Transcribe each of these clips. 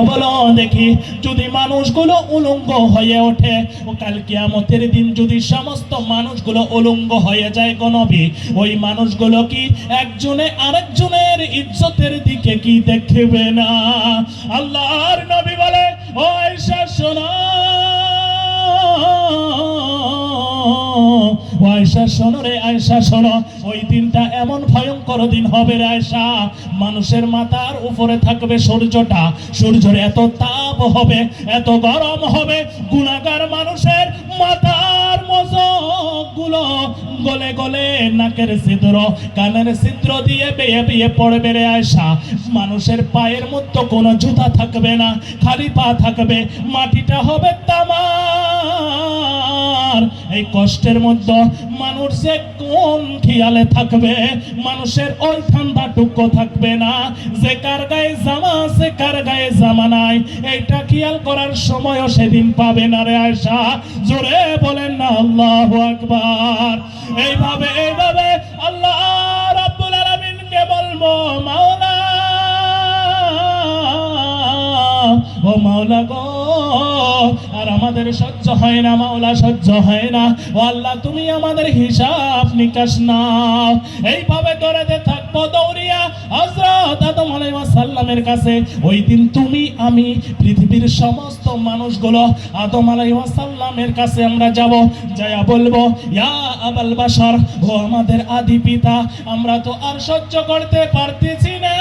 বলো দেখি, যদি মানুষগুলো উলঙ্গ হয়ে ওঠে ও কাল কিয়ামতের দিন যদি সমস্ত মানুষগুলো উলঙ্গ হয়ে যায় গো নবী, ওই মানুষগুলো কি একজনে আরেকজনের ইজ্জতের দিকে কি দেখবে না? আল্লাহর নবী বলে, ও আয়েশা শোনো, আয়েশা শোনো রে আয়েশা শোনো, ওই দিনটা এমন ভয়ঙ্কর দিন হবে রে আয়েশা, মানুষের মাথার উপরে থাকবে সূর্যটা, সূর্যের এত তাপ হবে, এত গরম হবে, গুনাহগার মানুষের মাথার মস্তকগুলো গলে গলে নাকের ছিদ্র কানের ছিদ্র দিয়ে বেয়ে বেয়ে পড়বে রে আয়েশা। মানুষের পায়ের মধ্যে কোনো জুতা থাকবে না, খালি পা থাকবে, মাটিটা হবে তামার। এই কষ্টের মধ্যে মানুষ যে কোন খেয়ালে থাকবে, মানুষের ওই ঠান্ডাটুকু থাকবে না, যে কার গায়ে জামা সে কার গায়ে জামা নাই, এইটা খেয়াল করার সময়ও সেদিন পাবে না রে আয়েশা। জোরে বলেন না আল্লাহু আকবার। এইভাবে আল্লাহ রাব্বুল আলামিনকে বলবো, মাওলা ও মাওলা গো, আর আমাদের সহ্য হয় না মাওলা, সহ্য হয় না, ও আল্লাহ তুমি আমাদের হিসাব নিকাশ নাও। এইভাবে দৌড়াতে থাকবো দৌড়িয়া হযরত আদম আলাইহিস সালামের কাছে। ওই দিন তুমি আমি পৃথিবীর সমস্ত মানুষগুলো আদম আলাইহিস সালামের কাছে আমরা যাব, যায়া বলবো, ইয়া আবাল বাশার, ও আমাদের আদি পিতা, আমরা তো আর সহ্য করতে পারতেছি না,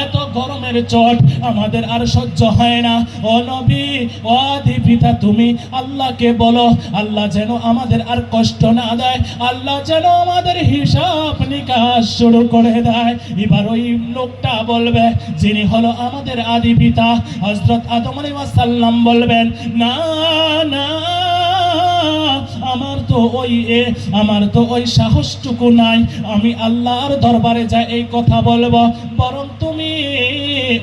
এত গরমের চট আমাদের আর সহ্য হয় না, ও নবী ও আদি পিতা তুমি আল্লাহকে বলো, আল্লাহ যেন আমাদের আর কষ্ট না দেয়, আল্লাহ যেন আমাদের হিসাব নিকাশ শুরু করে দেয়। এবার ওই লোকটা বলবে, যিনি হলো আমাদের আদি পিতা হযরত আদম আলাইহিস সালাম, বলবেন, না না, আমার তো ওই সাহসটুকু নাই, আমি আল্লাহর দরবারে যাই এই কথা বলবো, বরং তুমি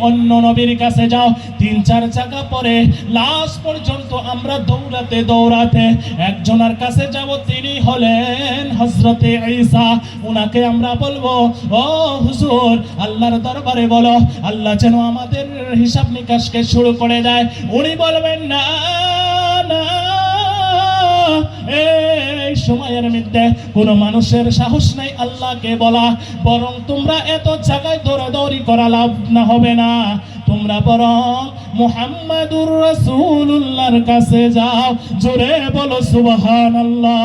অন্য নবীর কাছে যাও। 3-4 জায়গা পরে লাস্ট পর্যন্ত আমরা দৌড়াতে দৌড়াতে একজনের কাছে যাব, তিনি হলেন হযরতে ঈসা। উনাকে আমরা বলবো, ও হুজুর আল্লাহর দরবারে বলো, আল্লাহ যেন আমাদের হিসাব নিকাশকে শুরু করে দেয়। উনি বলবেন, না না, এই সময়ের মধ্যে কোনো মানুষের সাহস নাই আল্লাহকে বলা, বরং তোমরা এত জায়গায় দৌড়াদৌড়ি করা লাভ না হবে না, তোমরা বরং মুহাম্মাদুর রাসূলুল্লাহর কাছে যাও। জোরে বলো সুবহানাল্লাহ।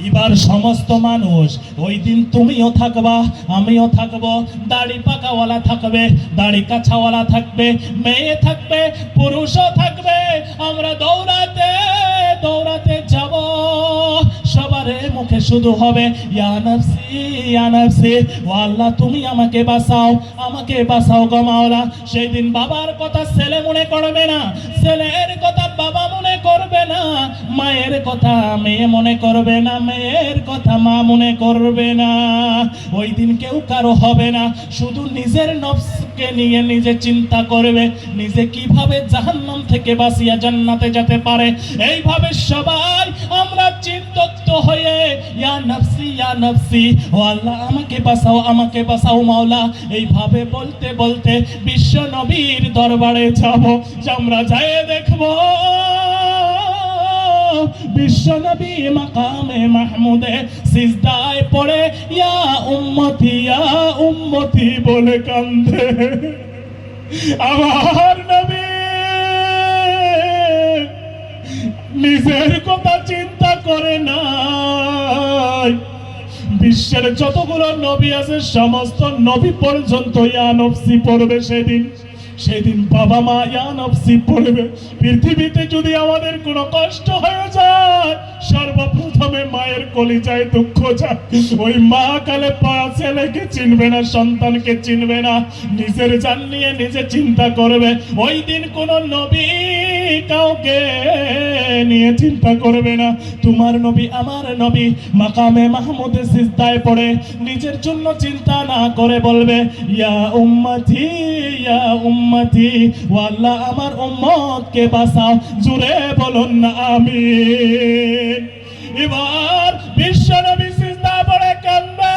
এবার সমস্ত মানুষ, ওই দিন তুমিও থাকবা আমিও থাকবো, দাড়ি পাকাওয়ালা থাকবে, দাড়ি কাছাওয়ালা থাকবে, মেয়ে থাকবে, পুরুষও থাকবে, আমরা দৌড়াতে দৌড়াতে যাব, সবার মুখে শুধু হবে, ইয়া নাফসি ইয়া নাফসি, ও আল্লাহ তুমি আমাকে বাঁচাও, আমাকে বাঁচাও গো মাওলা। সেই দিন বাবার কথা ছেলে মনে করবে না, ছেলের কথা বাবা মনে করবে না, মায়ের কথা মেয়ে মনে করবে না, মেয়ের কথা মা মনে করবে না। ওই দিন কেউ কারো হবে না, শুধু নিজের নফসকে নিয়ে নিজে চিন্তা করবে, নিজে কিভাবে জাহান্নাম থেকে বাঁচিয়া জান্নাতে যেতে পারে। এইভাবে সবাই আমরা চিন্তিত হয়ে, ইয়া নাফসি ইয়া নাফসি, ও আল্লাহ আমাকে বাঁচাও, আমাকে বাঁচাও মাওলা, এইভাবে বলতে বলতে বিশ্ব নবীর দরবারে যাব। আমরা যাই দেখব বিশ্ব নবী মাকামে মাহমুদে সিজদায় পড়ে ইয়া উম্মতি বলে কান্দে। আমার নবী নিজের কথা চিন্তা করে নাই, বিশ্বের যতগুলো নবী আছে সমস্ত নবী পর্যন্ত ইয়া নফসি পড়বে। সেদিন বাবা মা ইয়া নফসি পড়বে। পৃথিবীতে যদি আমাদের কোনো কষ্ট হয়ে যায়, সর্বপ্রথমে মায়ের কলিজায় দুঃখ যায়। ওই মা কালে ছেলেকে চিনবে না, সন্তানকে চিনবে না, নিজের জান নিয়ে নিজে চিন্তা করবে। ওই দিন কোন নবী কাউকে নিয়ে চিন্তা করবে না। তোমার নবী আমার নবী মাকামে মাহমুদে সিজদায় পড়ে নিজের জন্য চিন্তা না করে বলবে, ইয়া উম্মতি ইয়া উম্মতি, ও আল্লাহ আমার উম্মতকে বাঁচাও। জোরে বলুন না আমিন। এবার বিশ্ব নবী সিজদা পড়ে কাঁদবে,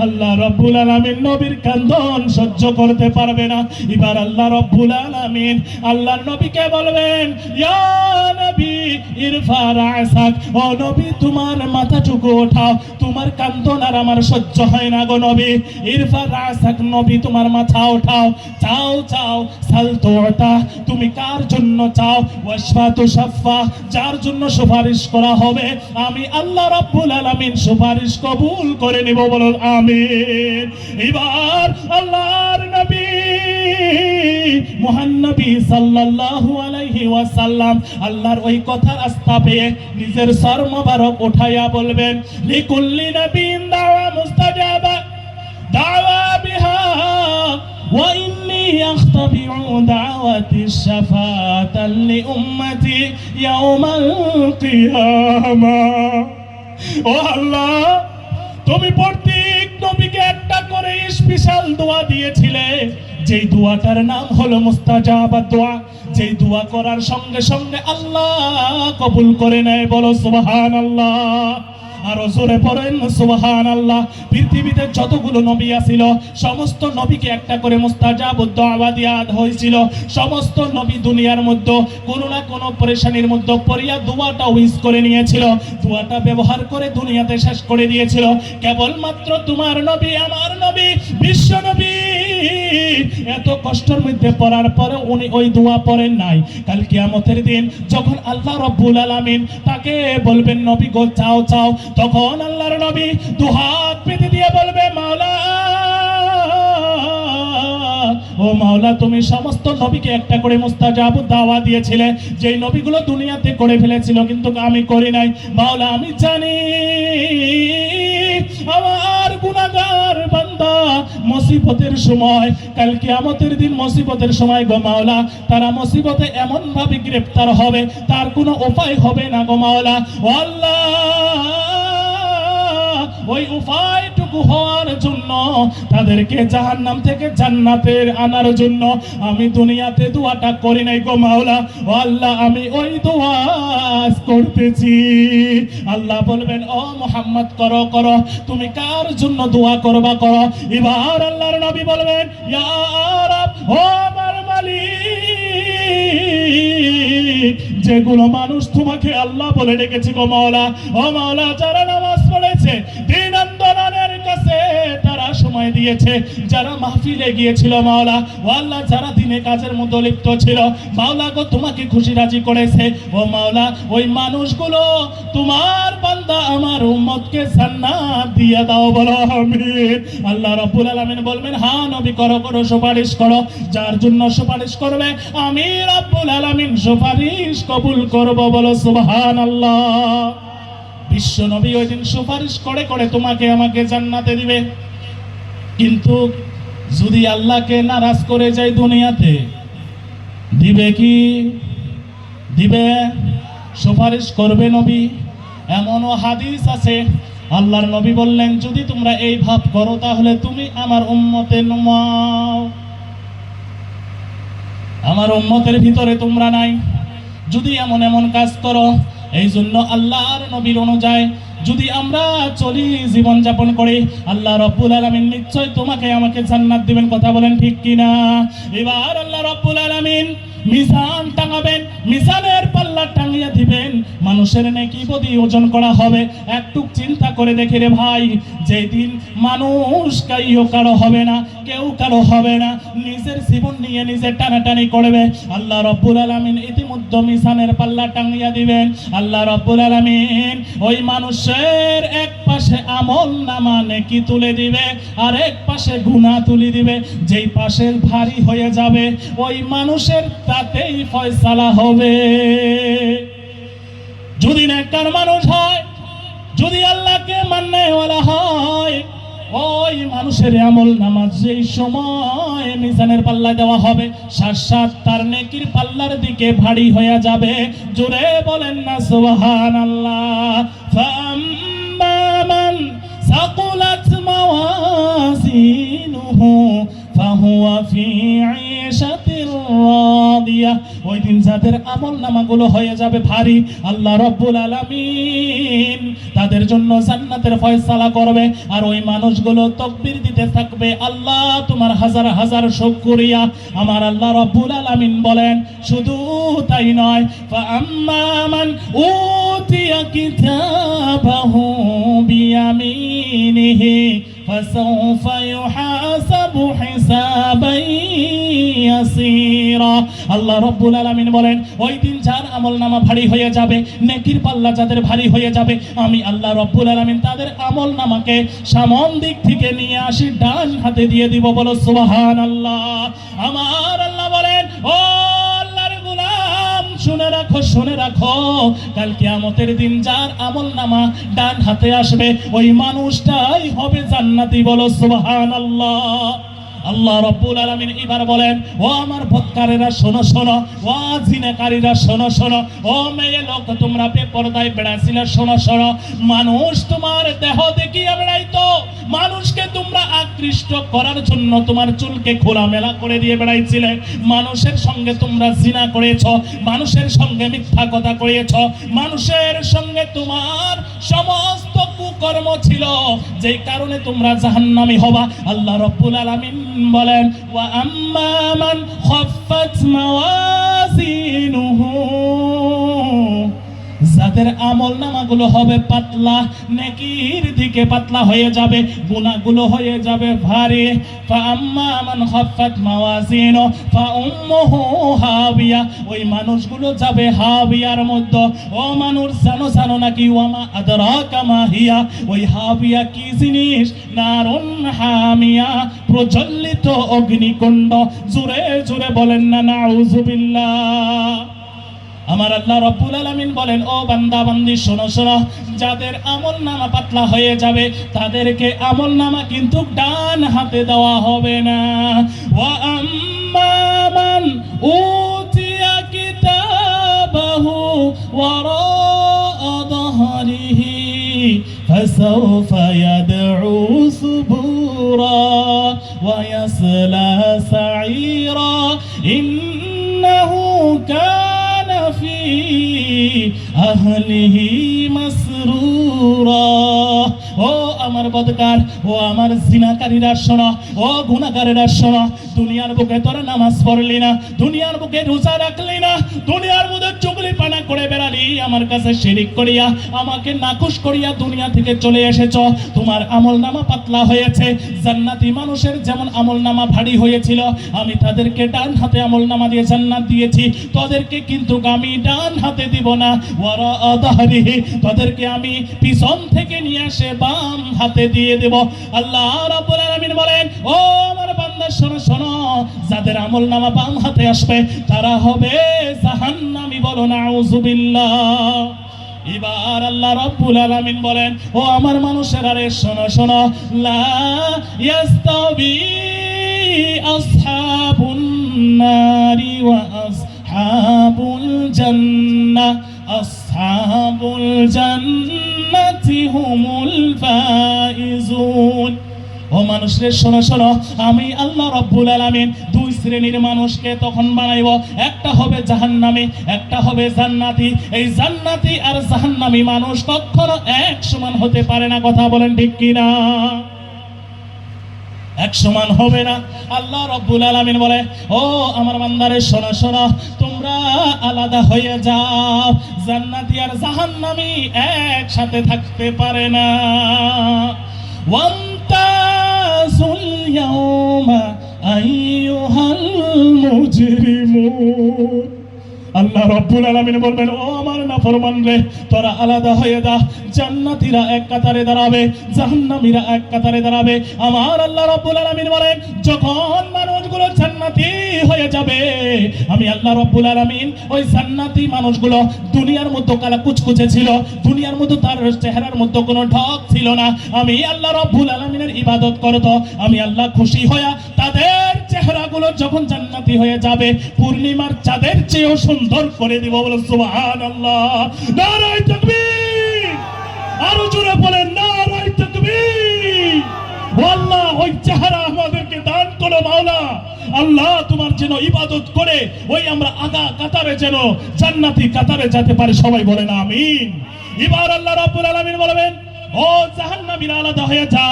আল্লাহ রাব্বুল আলামিন নবীর কান্দন সহ্য করতে পারবে না। এবার আল্লাহ রাব্বুল আলামিন আল্লাহর নবীকে বলবেন, ইয়া নবী ইরফা রাসাক, ও নবী তোমার মাথাটুকু ওঠাও, তোমার কান্দন আর আমার সহ্য হয় না গো নবী। ইরফা রাসাক, নবী তোমার মাথা ওঠাও, চাও চাও সাল তুতা, তুমি কার জন্য চাও, ওয়াশফা তুশাফা, যার জন্য সুপারিশ করা হবে আমি আল্লাহ রাব্বুল আলামিন সুপারিশ কবুল করে নিব, বলুন আমিন। এবার আল্লাহর নবী মহানবী সাল্লাল্লাহু আলাইহি ওয়াসাল্লাম আল্লাহর ওই কথার আস্থা পেয়ে নিজের সর মোবারক উঠাইয়া বলবেন, লিকুল্লি নবিয়্যিন দাওয়া মুস্তাজাবা দাওয়া বিহা ওয়া ইন্নী আখতাবিউ দাওয়াতি শাফাতাল লিউম্মতি ইয়াউমাল কিয়ামা। ও আল্লাহ, তুমি প্রত্যেক নবীকে একটা করে স্পেশাল দোয়া দিয়েছিলে, যেই দোয়াটার নাম হলো মুস্তাজাবা দোয়া, যেই দোয়া করার সঙ্গে সঙ্গে আল্লাহ কবুল করে নেয়, বলো সুবহানাল্লাহ। আরো জোরে পড়েন সুবহানাল্লাহ। পৃথিবীতে যতগুলো নবী আছিল সমস্ত নবীকে একটা করে মুস্তাজাব দোয়া দেয়া হয়েছিল। সমস্ত নবী দুনিয়ার মধ্যে কোনো না কোনো পরেশানির মধ্যে পড়িয়া দোয়াটা উইজ করে নিয়েছিল, দোয়াটা ব্যবহার করে দুনিয়াতে শেষ করে দিয়েছিল। কেবলমাত্র তোমার নবী, আমার নবী, বিশ্ব নবী এত কষ্টের মধ্যে পড়ার পরে উনি ওই দোয়া পড়েন নাই। কাল কিয়ামতের দিন যখন আল্লাহ রাব্বুল আলামিন তাকে বলবেন, নবী গো চাও চাও, তখন আল্লাহর নবী দুহাত পেতে দিয়ে বলবে, মাওলা, ও মাওলা, তুমি সমস্ত নবীকে একটা করে মুস্তাজাব দাওয়া দিয়েছিলে, যেই নবীগুলো দুনিয়াতে করে ফেলেছিল কিন্তু আমি করি নাই। মাওলা, আমি জানি আমার গুনাহগার বান্দা মুসিবতের সময়, কাল কিয়ামতের দিন মুসিবতের সময় গো মাওলা, তারা মুসিবতে এমন ভাবে গ্রেফতার হবে তার কোনো উপায় হবে না গো মাওলা। ও আল্লাহ, ওই উপায়টুকু হওয়ার জন্য, তাদেরকে জাহান্নাম থেকে জান্নাতে আনার জন্য আমি দুনিয়াতে দোয়াটা করি নাই গো মাওলা। ও আল্লাহ, আমি ওই দোয়া করতেছি। আল্লাহ বলবেন, ও মুহাম্মদ করো করো, তুমি কার জন্য দোয়া করবা করো। এবার আল্লাহর নবী বলবেন, ইয়া রাব, ও আমার মালিক, যেগুলো মানুষ তোমাকে আল্লাহ বলে ডেকেছে গো মাওলা, ও মাওলা, যারা নামাজ পড়েছে, দিন আন্দোলনের কাছে তারা সময় দিয়েছে, যারা মাহফিলে গিয়েছিল মাওলা, ও আল্লাহ, যারা দিনে কাজের মধ্যে লিপ্ত ছিল মাওলা গো, তোমাকে খুশি রাজি করেছে, ও মাওলা, ওই মানুষগুলো তোমার বান্দা আমার উম্মতকে জান্নাত দিয়ে দাও, বলো আমিন। আল্লাহ রাব্বুল আলামিন বলবেন, হ্যাঁ নবী করো করো, সুপারিশ করো, যার জন্য সুপারিশ করবে আমি রাব্বুল আলামিন সুপারিশ কবুল করব, বলো সুবহানাল্লাহ। বিশ্ব নবী ওই দিন সুপারিশ করে করে তোমাকে আমাকে জান্নাতে দিবে। কিন্তু যদি আল্লাহকে নারাজ করে যায় দুনিয়াতে, দিবে কি? দিবে, সুপারিশ করবে নবী। এমনও হাদিস আছে, আল্লাহর নবী বললেন, যদি তোমরা এই ভাব করো তাহলে তুমি আমার উম্মতে নমাও, আমার উম্মতের ভিতরে তোমরা নাই। যদি এমন এমন কাজ করো, এই জন্য আল্লাহর নবীর অনুযায়ী যদি আমরা চলি, জীবন যাপন করি, আল্লাহ রাব্বুল আলামিন নিশ্চয় তোমাকে আমাকে জান্নাত দিবেন। কথা বলেন ঠিক কিনা? এবার আল্লাহ রাব্বুল আলামিন মিজান টাঙাবেন, মিজানের পাল্লা টাঙিয়ে দিবেন, মানুষের নেকি বদি ওজন করা হবে। একটু চিন্তা করে দেখে রে ভাই, যেদিন মানুষ কাইও কারো হবে না, কেউ কারো হবে না, নিজের জীবন নিয়ে নিজে টানাটানি করবে, আল্লাহ রাব্বুল আলামিন ইতিমধ্যে মিজানের পাল্লা টাঙিয়ে দিবেন। আল্লাহ রাব্বুল আলামিন ওই মানুষের এক পাশে আমল নামা নেকি তুলে দিবে, আর এক পাশে গুনাহ তুলে দিবে। যেই পাশে ভারী হয়ে যাবে ওই মানুষের তাতেই ফয়সালা হবে। যদি নেককার মানুষ হয়, যদি আল্লাহকে মাননেওয়ালা হয়, ওই মানুষের আমল নামাজ যেই সময় মিজানের পাল্লা দেওয়া হবে, সাত তার নেকির পাল্লার দিকে ভারী হয়ে যাবে। জোরে বলেন না সুবহানাল্লাহ। ফাম্মা মান সাকুলাত মাওয়াজিনুহু ফাহুয়া ফি ঈশাতির রাদিয়া হাবিয়া, ওই দিন যাদের আমল নামাগুলো হয়ে যাবে ভারী, আল্লাহ রাব্বুল আলামিন তাদের জন্য জান্নাতের ফয়সালা করবে। আর ওই মানুষগুলো তাকবীর দিতে থাকবে, আল্লাহ তোমার হাজার হাজার শুকরিয়া। আমার আল্লাহ রাব্বুল আলামিন বলেন শুধু তাই নয়, ফাআম্মা মান উতিয়া কিতাবাহু বিয়ামিনিহি ফাসাউফা ইউহাসাবু হিসাবান ইয়াসীরা। আল্লাহ রাব্বুল আলামিন বলেন ওই দিন যার আমলনামা ভারী হয়ে যাবে, নেকির পাল্লা যাদের ভারী হয়ে যাবে, আমি আল্লাহ রাব্বুল আলামিন তাদের আমলনামাকে সামন দিক থেকে নিয়ে আসি ডান হাতে দিয়ে দিব। বলো সুবহানাল্লাহ। আমার আল্লাহ বলেন ও আল্লাহর গোলাম শুনে রাখো, শুনে রাখো, কাল কিয়ামতের দিন যার আমলনামা ডান হাতে আসবে ওই মানুষটাই হবে জান্নাতি। বলো সুবহানাল্লাহ। আল্লাহ রাব্বুল আলামিন এবার বলেন ও আমার ভক্তকারেরা শোনো শোনো, ও জিনাকারীরা শোনো শোনো, ও মেয়ে লোক তোমরা বেপরদায় বেড়াইছিলে শোনো শোনো। মানুষ তোমার দেহ দেখিয়ে বেড়াইতো, মানুষকে তোমরা আকৃষ্ট করার জন্য তোমার চুলকে খোলামেলা করে দিয়ে বেড়াইছিলে, মানুষের সঙ্গে তোমরা জিনা করেছো, মানুষের সঙ্গে মিথ্যা কথা করেছো, মানুষের সঙ্গে তোমার সমস্ত কুকর্ম ছিল, যেই কারণে তোমরা জাহান্নামী হবা। আল্লাহ রাব্বুল আলামিন বলেন ওয়া আম্মা মান খাফফাত মাওয়াজিনুহু, যাদের আমলনামাগুলো হবে পাতলা, নেকির দিকে পাতলা হয়ে যাবে, গুনাহগুলো হয়ে যাবে ভারী। ফাআম্মা মান খাফফাত মাওয়াজিনু ফাউম্মুহু হাবিয়া, ওই মানুষগুলো যাবে হাবিয়ার মধ্যে। ও মানুষ জানো জানো নাকি ওয়ামা আদরাকা মা হিয়া, ওই হাবিয়া কি জিনিস? নারুন হামিয়া, প্রজ্বলিত অগ্নিকুণ্ড। জোরে জোরে বলেন না নাউযুবিল্লাহ। আমার আল্লাহ রাব্বুল আলামিন বলেন ও বান্দা বান্দি শোনো শোনো, যাদের আমলনামা পাতলা হয়ে যাবে তাদেরকে আমলনামা কিন্তু ডান হাতে দেওয়া হবে না। ওয়া আম্মা মান উতিয়া কিতাবাহু ওয়ারাআ যাহরিহি ফাসাউফা ইয়াদউ সুবুরা ওয়া ইয়াসলা সাঈরা ইন্নাহু কানা ফি আহলিহি মাসরুরা। ও আমার বদকার, ও আমার জিনাকারীরা শোনো, ও গুনাহগারেরা শোনো, দুনিয়ার বুকে তোরা নামাজ পড়লি না, দুনিয়ার বুকে রোজা রাখলি না, দুনিয়ার মধ্যে চুগলি পানা করে বেড়ালি, আমার কাছে শিরিক করিয়া আমাকে নাকুশ করিয়া দুনিয়া থেকে চলে এসেছো। তোমার আমলনামা পাতলা হয়েছে। জান্নাতি মানুষের যেমন আমলনামা ভারী হয়েছিল, আমি তাদেরকে ডান হাতে আমলনামা দিয়ে জান্নাত দিয়েছি, তাদেরকে কিন্তু আমি ডান হাতে দিব না। ওয়ারা আদহরিহি, তাদেরকে আমি পিছন থেকে নিয়ে আসে বাম হাতে দিয়ে দেব। আল্লাহ রাব্বুল আলামিন বলেন ও আমার বান্দা শোনো শোনো, যাদের আমলনামা বাম হাতে আসবে তারা হবে জাহান্নামী। বলো নাউযুবিল্লাহ। এবার আল্লাহ রাব্বুল আলামিন বলেন ও আমার মানুষেরা রে শোনো শোনো, লা ইয়াস্তাবি আসহাবুন নারি ওয়া আসহাবুল জান্নাহ, আসহাবুল জান্নাতি হুমুল ফাইজুন। ও মানুষের শোনো শোনো, আমি আল্লাহ রাব্বুল আলামিন দুই শ্রেণীর মানুষকে তখন বানাইব, একটা হবে জাহান্নামী, একটা হবে জান্নাতি। এই জান্নাতি আর জাহান্নামী মানুষ কখনো এক সমান হতে পারে না। কথা বলেন ঠিক কিনা? এক সমান হবে না। আল্লাহ রাব্বুল আলামিন বলে ও আমার বান্দারে শোনো শোনো, তোমরা আলাদা হয়ে যাও, জান্নাতি আর জাহান্নামী একসাথে থাকতে পারে না। ওয়ামতাজুল ইয়াওমা আইয়ুহাল মুজরিমুন। আল্লাহ রাব্বুল আলামিন বলবেন ও আমার নাফরমান রে, তোরা আলাদা হয়ে যা। জান্নাতীরা এক কাতারে দাঁড়াবে, জাহান্নামীরা এক কাতারে দাঁড়াবে। আমার আল্লাহ রাব্বুল আলামিন বলেন যখন মানুষগুলো জান্নাতি হয়ে যাবে, আমি আল্লাহ রাব্বুল আলামিন ওই জান্নাতি মানুষগুলো দুনিয়ার মধ্যে কালা কুচকুচে ছিল, দুনিয়ার মধ্যে তার চেহারার মধ্যে কোনো ঢক ছিল না, আমি আল্লাহ রাব্বুল আলামিনের ইবাদত করত, আমি আল্লাহ খুশি হয়ে তাদের চেহারাগুলো যখন জান্নাতি হয়ে যাবে পূর্ণিমার চাঁদের চেয়েও সুন্দর করে দিব। বলো সুবহানাল্লাহ। নারায়ে তাকবীর। আরো জোরে বলেন নারায়ে তাকবীর। আল্লাহ ওই চেহারা আমাদেরকে দান করো মাওলা। আল্লাহ তোমার যেন ইবাদত করে ওই আমরা আগা কাতারে যেন জান্নাতি কাতারে যেতে পারে। সবাই বলেন আমিন। এবার আল্লাহ রাব্বুল আলামিন বলবেন, ও জাহান্নামীরা আলাদা হয়ে যা,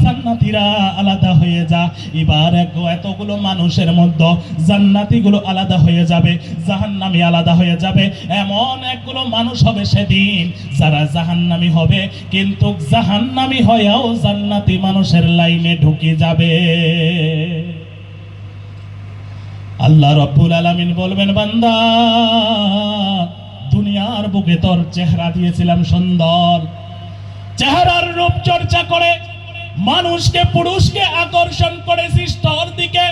জান্নাতীরা আলাদা হয়ে যা। এবার এতগুলো মানুষের মধ্যে জান্নাতীগুলো আলাদা হয়ে যাবে, জাহান্নামী আলাদা হয়ে যাবে। এমন একগুলো মানুষ হবে সেদিন যারা জাহান্নামী হবে, কিন্তু জাহান্নামী হয়েও জান্নাতি মানুষের লাইনে ঢুকে যাবে। আল্লাহ রাব্বুল আলামিন বলবেন, বান্দা দুনিয়ার বুকে তোর চেহারা দিয়েছিলাম সুন্দর, চেহারার রূপ চর্চা করে মানুষকে পুরুষকে আকর্ষণ করেছিস তোর দিকে,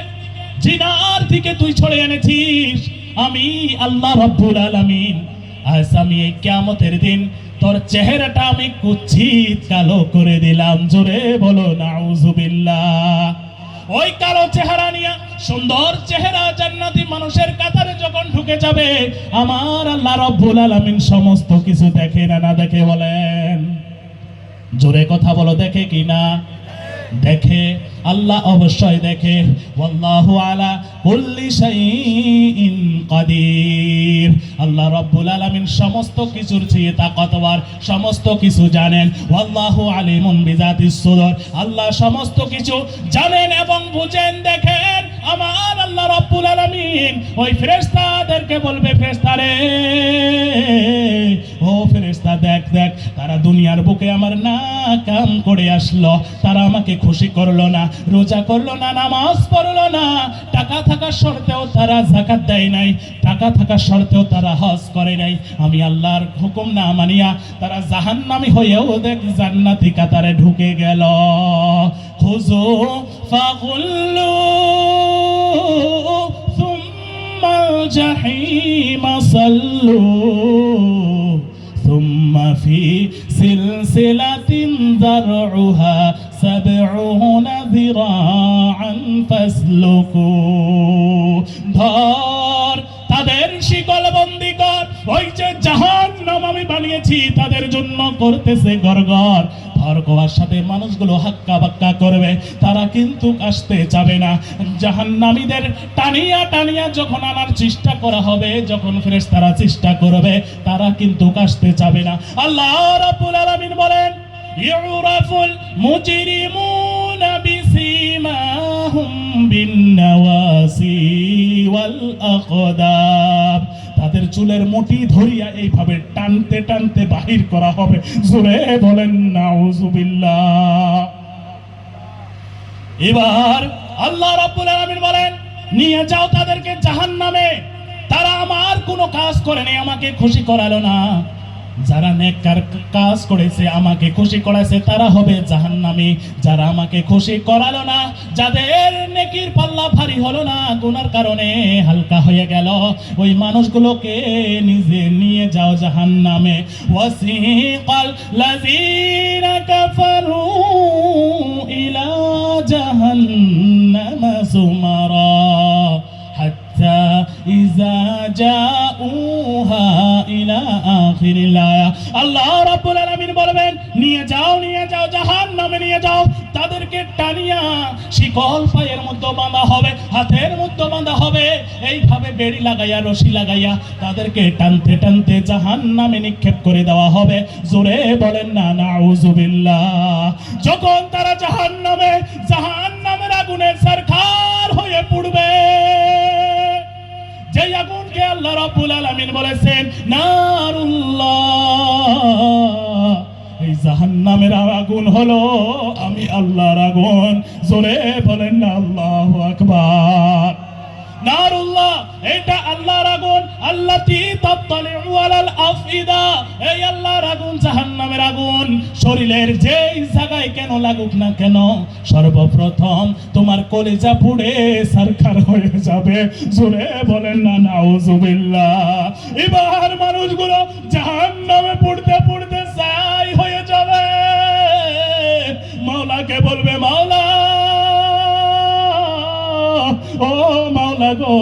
জিনার দিকে তুই ছড়ে এনেছিস। আমি আল্লাহ রাব্বুল আলামিন আজ আমি এই কিয়ামতের দিন তোর চেহারাটা আমি কুৎসিত কালো করে দিলাম। জোরে বলো নাউজুবিল্লাহ। ওই কালো চেহারা নিয়ে সুন্দর চেহারা জান্নাতি মানুষের কাতারে যখন ঢুকে যাবে, আমার আল্লাহ রাব্বুল আলামিন সমস্ত কিছু দেখে না দেখে? বলেন জোরে কথা বলো, দেখে কি না? দেখে, আল্লাহ অবশ্যই দেখে। ওয়াল্লাহু আলা কুল্লি শাইইন কাদির। আল্লাহ রাব্বুল আলামিন সমস্ত কিছুর চেয়ে তাকওয়ার, সমস্ত কিছু জানেন। ওয়াল্লাহু আলিমুন বিজাতিস সুদূর। আল্লাহ সমস্ত কিছু জানেন এবং বুঝেন, দেখেন। আমার আল্লাহ রাব্বুল আলামিন ওই ফেরেশতাদেরকে বলবে, ফেরেশতারে, ও ফেরেশতা দেখ দেখ, তারা দুনিয়ার বুকে আমার না কাম করে আসলো, তারা আমাকে খুশি করলো না, রোজা করলো না, নামাজ পড়লো না, টাকা থাকার শর্তেও তারা যাকাত দেয় নাই, টাকা থাকার শর্তেও তারা হজ করে নাই। আমি আল্লাহর হুকুম না মানিয়া তারা জাহান্নামী হয়েও দেখ জান্নাতি কাতারে ঢুকে গেল। খুযু ফাগুল্লু সুম্মাল জাহিমা সাল্লু ثم في سلسلة ذرعها 70 ذراعا فاسلكوه। ধর তাদের শিকল বন্দি কর, ওই যে জাহান্নাম আমি বানিয়েছি তাদের জন্য করতেছে গড়গড়। ধর কোয়ার সাথে মানুষগুলো হাক্কা বাক্কা করবে, তারা কিন্তু আসতে চাবে না। জাহান্নামীদের টানিয়া টানিয়া যখন আনার চেষ্টা করা হবে, যখন ফেরেশতারা চেষ্টা করবে, তারা কিন্তু আসতে চাবে না। আল্লাহ রাব্বুল আলামিন বলেন, ইউরাফুল মুজরিমুনা বিসীমাহুম বিন্নাওয়াসি ওয়াল আকদাব। তাদের চুলের মুঠি ধরিয়া এইভাবে টানতে টানতে বাহির করা হবে। জোরে বলেন নাউজুবিল্লাহ। এবার আল্লাহ রাব্বুল আলামিন বলেন, নিয়ে যাও তাদেরকে জাহান্নামে। তারা আমার কোনো কাজ করেনি, আমাকে খুশি করালো না। যারা নেককার কাজ করেছে, আমাকে খুশি করেছে, তারা হবে জাহান্নামী। যারা আমাকে খুশি করালো না, যাদের নেকির পাল্লা ভারী হলো না, গুনার কারণে হালকা হয়ে গেল, ওই মানুষগুলোকে নিজে নিয়ে যাও জাহান্নামে। ওয়াসিকাল লাযিনা কাফারু ইলা জাহান্নামা যুমারা হাত্তা ইযা জাউহা ইলা আখিরিল আয়া। আল্লাহ রাব্বুল আলামিন বলবেন, নিয়ে যাও জাহান্নামে নিয়ে যাও। তাদেরকে টানিয়া শিকল পায়ের মধ্যে বাঁধা হবে, হাতের মধ্যে বাঁধা হবে, এইভাবে বেড়ি লাগাইয়া রশি লাগাইয়া তাদেরকে টানতে টানতে জাহান্নামে নিক্ষেপ করে দেওয়া হবে। জোরে বলেন না নাউজুবিল্লাহ। যখন তারা জাহান্নামের আগুনে সরকার হয়ে পড়বে, যে আগুনকে আল্লাহ রাব্বুল আলামিন বলেছেন নারুল্লাহ, এই জাহান্নামের আগুন হলো আমি আল্লাহর আগুন। জোরে বলেন না আল্লাহু আকবার। নারুল্লাহ, এটা আল্লাহর আগুন। আল্লাতী তাত্তালিউ আলাল আফইদা, এই আল্লাহর আগুন জাহান্নামের আগুন শরীরের যেই জায়গায় কেন লাগুক না কেন, সর্বপ্রথম তোমার কলিজা পুড়ে সরকার হয়ে যাবে। জোরে বলেন না নাউজুবিল্লাহ। এবার মানুষগুলো জাহান্নামে পুড়তে পুড়তে ছাই হয়ে যাবে। মাওলাকে বলবে, মাওলা, ও মাওলা গো,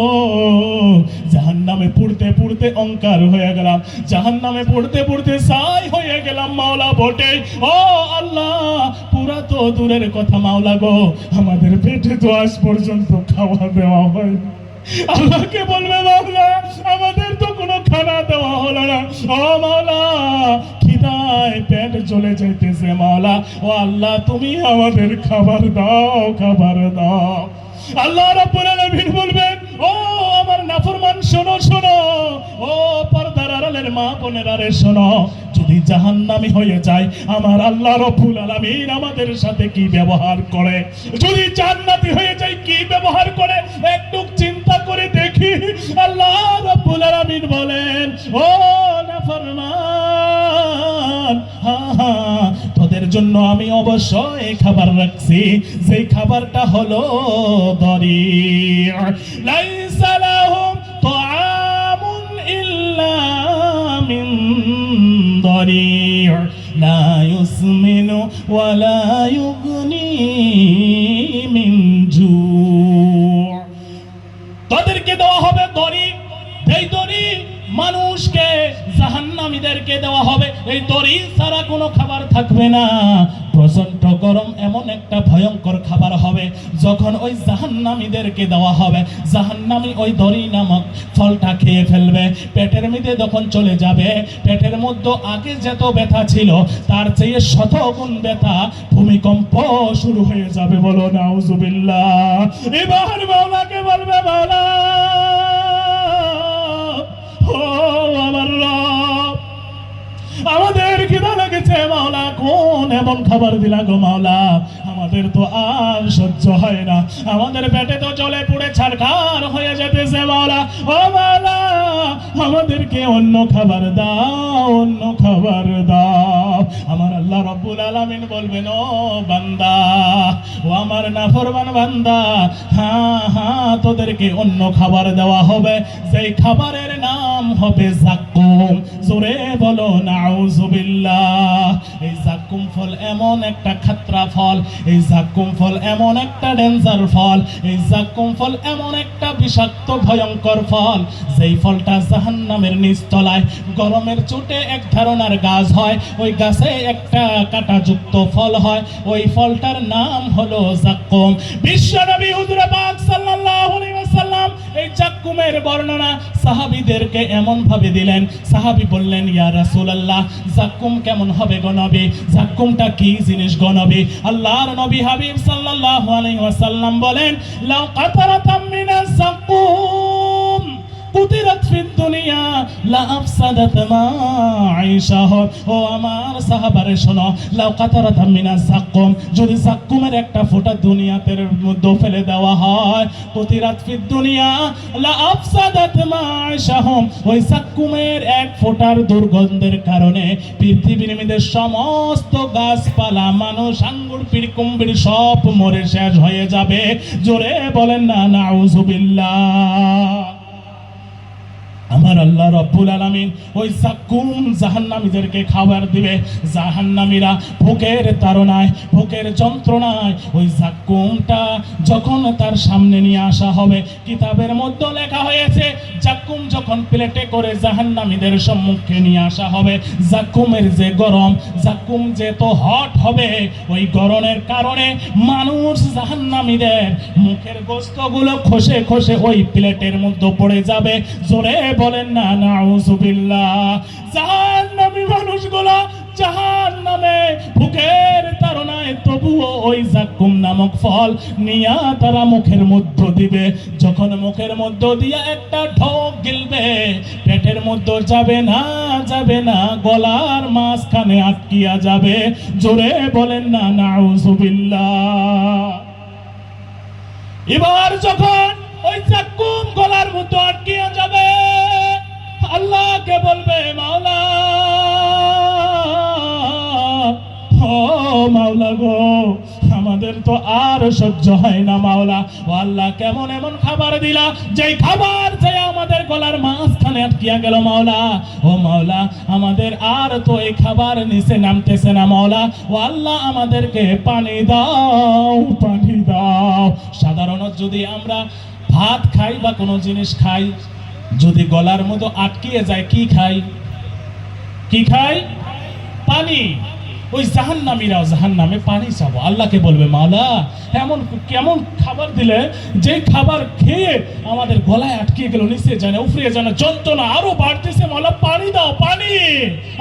জাহান্নামে পুড়তে পুড়তে অঙ্কার হয়ে গেলাম, জাহান্নামে পুড়তে পুড়তে ছাই হয়ে গেলাম। মাওলা বটে, ও আল্লাহ, পুরা তো দূরের কথা মাওলা গো, আমাদের পেটে তো আজ পর্যন্ত খাওয়া দেওয়া হয়। আল্লাহকে বলবে মাওলা আমাদের তো কোনো খানা দেওয়া হলো না, ও মাওলা খিদায় পেট জ্বলে যাইতেছে মাওলা, ও আল্লাহ তুমি আমাদের খাবার দাও, খাবার দাও। আল্লাহ রাব্বুল আলামিন বলবেন, ও আমার নাফরমান শোনো শোনো, ও পর্দার আড়ালের মা বোনেরা রে শোনো, যদি জাহান্নামী হয়ে যায় আমার আল্লাহ রাব্বুল আলামিন আমাদের সাথে কি ব্যবহার করে, যদি জান্নাতি হয়ে যায় কি ব্যবহার করে একটু চিন্তা করে দেখি। আল্লাহ রাব্বুল আলামিন বলেন, ও নাফরমান, তোদের জন্য আমি অবশ্যই খাবার রাখছি, সেই খাবারটা হলো দরি। লাইসা লাহুম তাআমুন ইল্লা মিন দরি লা ইউসমিনু ওয়া লা ইউগনি মিন জু। তাদেরকে দেওয়া হবে দরি, এই দরি মানুষকে জাহান্নামীদেরকে দেওয়া হবে, এই দড়ি ছাড়া কোনো খাবার থাকবে না। প্রচন্ড গরম এমন একটা ভয়ঙ্কর খাবার হবে যখন ওই জাহান্নামীদেরকে দেওয়া হবে, জাহান্নামী ওই দড়ি নামক ফলটা খেয়ে ফেলবে, পেটের মধ্যে যখন চলে যাবে পেটের মধ্যে আগে যত ব্যথা ছিল তার চেয়ে শতগুণ ব্যথা, ভূমিকম্প শুরু হয়ে যাবে, বলো নাউজুবিল্লাহ। এবার মাওলাকে বলবে, মাওলা আমাদের খিদা লেগেছে মাওলা, কোন এমন খাবার দিলা গো মাওলা, আমাদের তো আর সহ্য হয় না, আমাদের পেটে তো জ্বলে পুড়ে ছারখার হয়ে যেতেছে মাওলা, ও মাওলা আমাদেরকে অন্য খাবার দাও, অন্য খাবার দাও। আমার আল্লাহ রাব্বুল আলামিন বলবেন, ও বান্দা, ও আমার নাফরমান বান্দা, হ্যাঁ হ্যাঁ তোদেরকে অন্য খাবার দেওয়া হবে, সেই খাবারের নাম হবে যাক্কুম। জোরে বলো নাউজুবিল্লাহ। এই যাক্কুম ফল এমন একটা খাতরা ফল, এই যাক্কুম ফল এমন একটা ডেঞ্জার ফল, এই যাক্কুম ফল এমন একটা বিষাক্ত ভয়ঙ্কর ফল, যেই ফলটা জাহান্নামের নিচতলায় গরমের চোটে এক ধরনের গাছ হয়, ওই গাছে একটা কাঁটাযুক্ত ফল হয়, ওই ফলটার নাম হলো যাক্কুম। বিশ্বনবী হুজুর পাক সাল্লাল্লাহু আলাইহি ওয়াসাল্লাম এই যাক্কুমের বর্ণনা সাহাবীদেরকে এমন ভাবে দিলেন, সাহাবী বললেন, ইয়া রাসূলুল্লাহ যাক্কুম কেমন হবে গো নবী, যাক্কুমটা কি জিনিস গো নবী? আল্লাহর নবী হাবিব সাল্লাল্লাহু আলাইহি ওয়াসাল্লাম বলেন, লাউ কাতারাতাম মিনাজ যাক্কুম কুতিরাত ফিদ দুনিয়া লা আফসাদাত মা আইশাহু। ও আমার সাহাবারে শোনো, লাউ কাতারাতাম মিনাজ যাক্কুম, যদি যাক্কুমের একটা ফোঁটা দুনিয়াতে মধ্যে ফেলে দেওয়া হয়, কুতিরাত ফিদ দুনিয়া লা আফসাদাত মা আইশাহু, ওই যাক্কুমের এক ফোঁটার দুর্গন্ধের কারণে পৃথিবীর মধ্যে সমস্ত গাছপালা, মানুষ, আঙ্গুর, পিড়, কুম্ভীর সব মরে শেষ হয়ে যাবে। জোরে বলেন না নাউজুবিল্লাহ। আমার আল্লাহ রাব্বুল আলামিন ওই যাক্কুম জাহান্নামীদেরকে খাবার দিবে, জাহান্নামীরা ভোগের তাড়নায়, ভোগের যন্ত্রণায় ওই যাক্কুমটা যখন তার সামনে নিয়ে আসা হবে, কিতাবের মধ্যে লেখা হয়েছে যাক্কুম যখন প্লেটে করে জাহান্নামীদের সম্মুখে নিয়ে আসা হবে, যাক্কুমের যে গরম, যাক্কুম যে তো হট হবে, ওই গরমের কারণে মানুষ জাহান্নামীদের মুখের গোস্তগুলো খসে খসে ওই প্লেটের মধ্যে পড়ে যাবে। জোরে বলেন না নাউজুবিল্লাহ। জাহান্নামী মানুষগুলো জাহান্নামে ভুখের তাড়নায় তবুও ওই যাক্কুম নামক ফল নিয়া তারা মুখের মধ্য দিবে, যখন মুখের মধ্য দিয়া একটা ঢোক গিলবে, পেটের মধ্যে যাবে না, যাবে না, গলার মাঝখানে আটকিয়া যাবে। জোরে বলেন না নাউজুবিল্লাহ। এবার যখন ওই যাক্কুম গলার মধ্যে আটকিয়া যাবে, আল্লাহকে বলবে, মাওলা, ও মাওলা গো, আমাদের তো আর সহ্য হয় না মাওলা, ও আল্লাহ কেমন এমন খাবার দিলা যেই খাবার যে আমাদের গলার মাঝখানে আটকিয়া গেল মাওলা, ও মাওলা আমাদের আর তো এই খাবার নিচে নামতেছে না মাওলা, ও আল্লাহ আমাদেরকে পানি দাও, পানি দাও। সাধারণত যদি আমরা ভাত খাই বা কোনো জিনিস খাই, যদি গলার মধ্যে আটকিয়ে যায় কি খাই? কি খাই? পানি। ওই জাহান্নামীরাও জাহান্নামে পানি চাবো, আল্লাহকে বলবে মাওলা এমন কেমন খাবার দিলে যে খাবার খেয়ে আমাদের গলায় আটকে গেল, নিচে যায় না উপরে যায় না, যন্ত্রণা আরো বাড়তেছে, মাওলা পানি দাও পানি।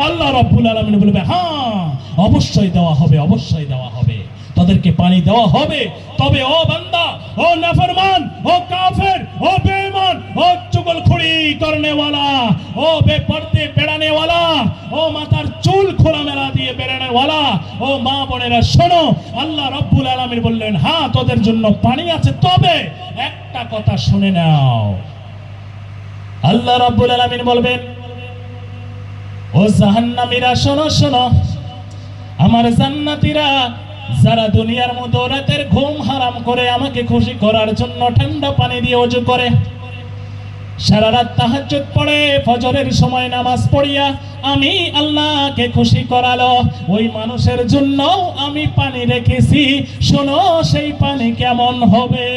আল্লাহ রাব্বুল আলামিন বলবে হ্যাঁ অবশ্যই দেওয়া হবে, অবশ্যই দেওয়া হবে, তাদেরকে পানি দেওয়া হবে। তবে ও বান্দা, ও নাফরমান, ও কাফের, ও বেঈমান, ও চুগলখড়ি করনেওয়ালা, ও বেপরদে বেড়ানেওয়ালা, ও মাথার চুল খোলামেলা দিয়ে বেড়ানেওয়ালা, ও মা বোনেরা শোনো, আল্লাহ রাব্বুল আলামিন বললেন হ্যাঁ তোদের জন্য পানি আছে, তবে একটা কথা শুনে নাও। আল্লাহ রাব্বুল আলামিন বলবেন ও জাহান্নামীরা শোনো শোনো, আমার জান্নাতীরা যারা দুনিয়ার মতো রাতের ঘুম হারাম করে আমাকে খুশি করার জন্য ঠান্ডা পানি দিয়ে ওযু করে, সারা রাত তাহাজ্জুদ পড়ে, ফজরের সময় নামাজ পড়িয়া আমি আল্লাহকে খুশি করালো, ওই মানুষের জন্য আমি পানি রেখেছি, শোনো সেই পানি কেমন হবে।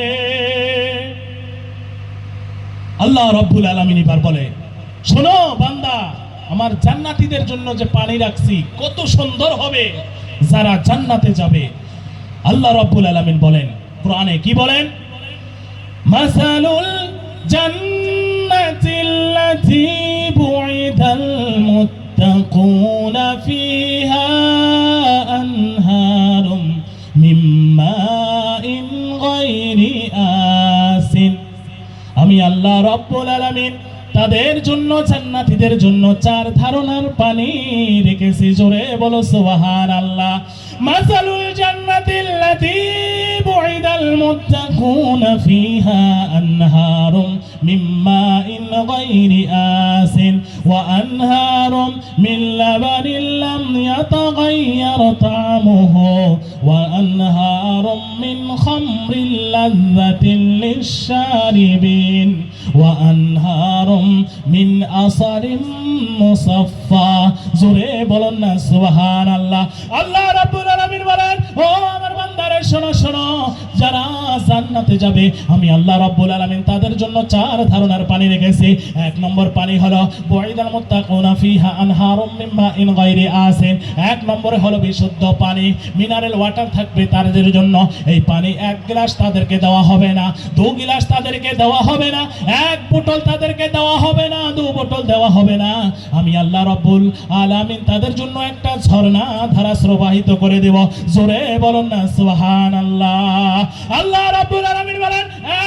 আল্লাহ রাব্বুল আলামিন এবার বলে শোনো বান্দা, আমার জান্নাতীদের জন্য যে পানি রাখছি কত সুন্দর হবে যারা জান্নাতে যাবে। আল্লাহ রাব্বুল আলামিন বলেন কোরআনে, কি বলেন? মাসালুল জান্নাতিল্লাতী বুইদাল মুত্তাকুনা ফিহা আনহারুম মিন মাইন গায়রি আসিন। আমি আল্লাহ রাব্বুল আলামিন তাদের জন্য জান্নাতীদের জন্য চার ধারণার পানি রেখেছি, জোরে বলো সুবহানাল্লাহ। মাসালুল জান্নাতিল্লাতী বুইদাল মুত্তাকুনা ফিহা আনহারুম মিন মাইন গায়রি আসিন ওয়া আনহারুম মিন লাবানিন লাম ইয়াতাগায়্যার তা'মুহু ওয়া আনহারুম মিন খামরিন লাযযাতিন লিশ-শারিবিন ওয়া আনহারুম মিন আসারিন মুসাফফা। জোরে বলুন না সুবহানাল্লাহ। আল্লাহ রাব্বুল আলামিন বলেন ও আমার বান্দারা শোনো শোনো, যারা জান্নাতে যাবে আমি আল্লাহ রাব্বুল আলামিন তাদের জন্য চার ধারণার পানি রেখেছি। এক নম্বর পানি হলো বুইদাল মুত্তাকুনা ফিহা আনহারুম মিন মাইন গায়রি আসিন, এক নম্বরে হলো বিশুদ্ধ পানি, মিনারেল ওয়াটার থাকবে তাদের জন্য। এই পানি এক গ্লাস তাদেরকে দেওয়া হবে না, দু গ্লাস তাদেরকে দেওয়া হবে না, এক বোতল তাদেরকে দেওয়া হবে না, দু বোতল দেওয়া হবে না। আমি আল্লাহ রাব্বুল আলামিন তাদের জন্য একটা ঝর্ণা ধারা প্রবাহিত করে দেব, জোরে বলুন না সুবহানাল্লাহ। আল্লাহ রাব্বুল আলামিন বলেন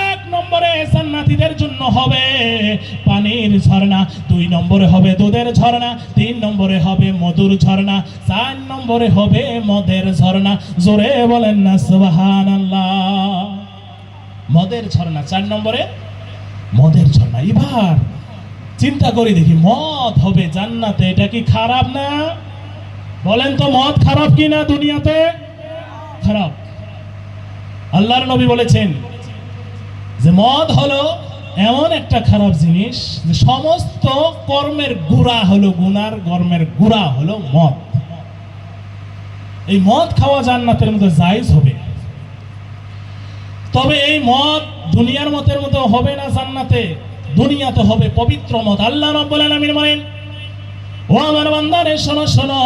এক নম্বরে জান্নাতীদের জন্য হবে পানির ঝর্ণা, দুই নম্বরে হবে দুধের ঝর্ণা, তিন নম্বরে হবে মধুর ঝর্ণা, চার নম্বরে হবে মদের ঝর্ণা, জোরে বলেন না সুবহানাল্লাহ। মদের ঝর্ণা, চার নম্বরে মদের ঝর্ণা। এবার চিন্তা করে দেখি, মদ হবে জান্নাতে, এটা কি খারাপ না? বলেন তো মদ খারাপ কি না? দুনিয়াতে খারাপ। আল্লাহর নবী বলেছেন যে মদ হলো এমন একটা খারাপ জিনিস যে সমস্ত কর্মের গুড়া হলো, গুনার কর্মের গুড়া হলো মদ। এই মদ খাওয়া জান্নাতের মতো জায়েজ হবে, তবে এই মদ দুনিয়ার মতের মতো হবে না জান্নাতে, দুনিয়াতে হবে পবিত্র মদ। আল্লাহ রাব্বুল আলামিন বলেন ও আমার বান্দারে শোনো শোনো,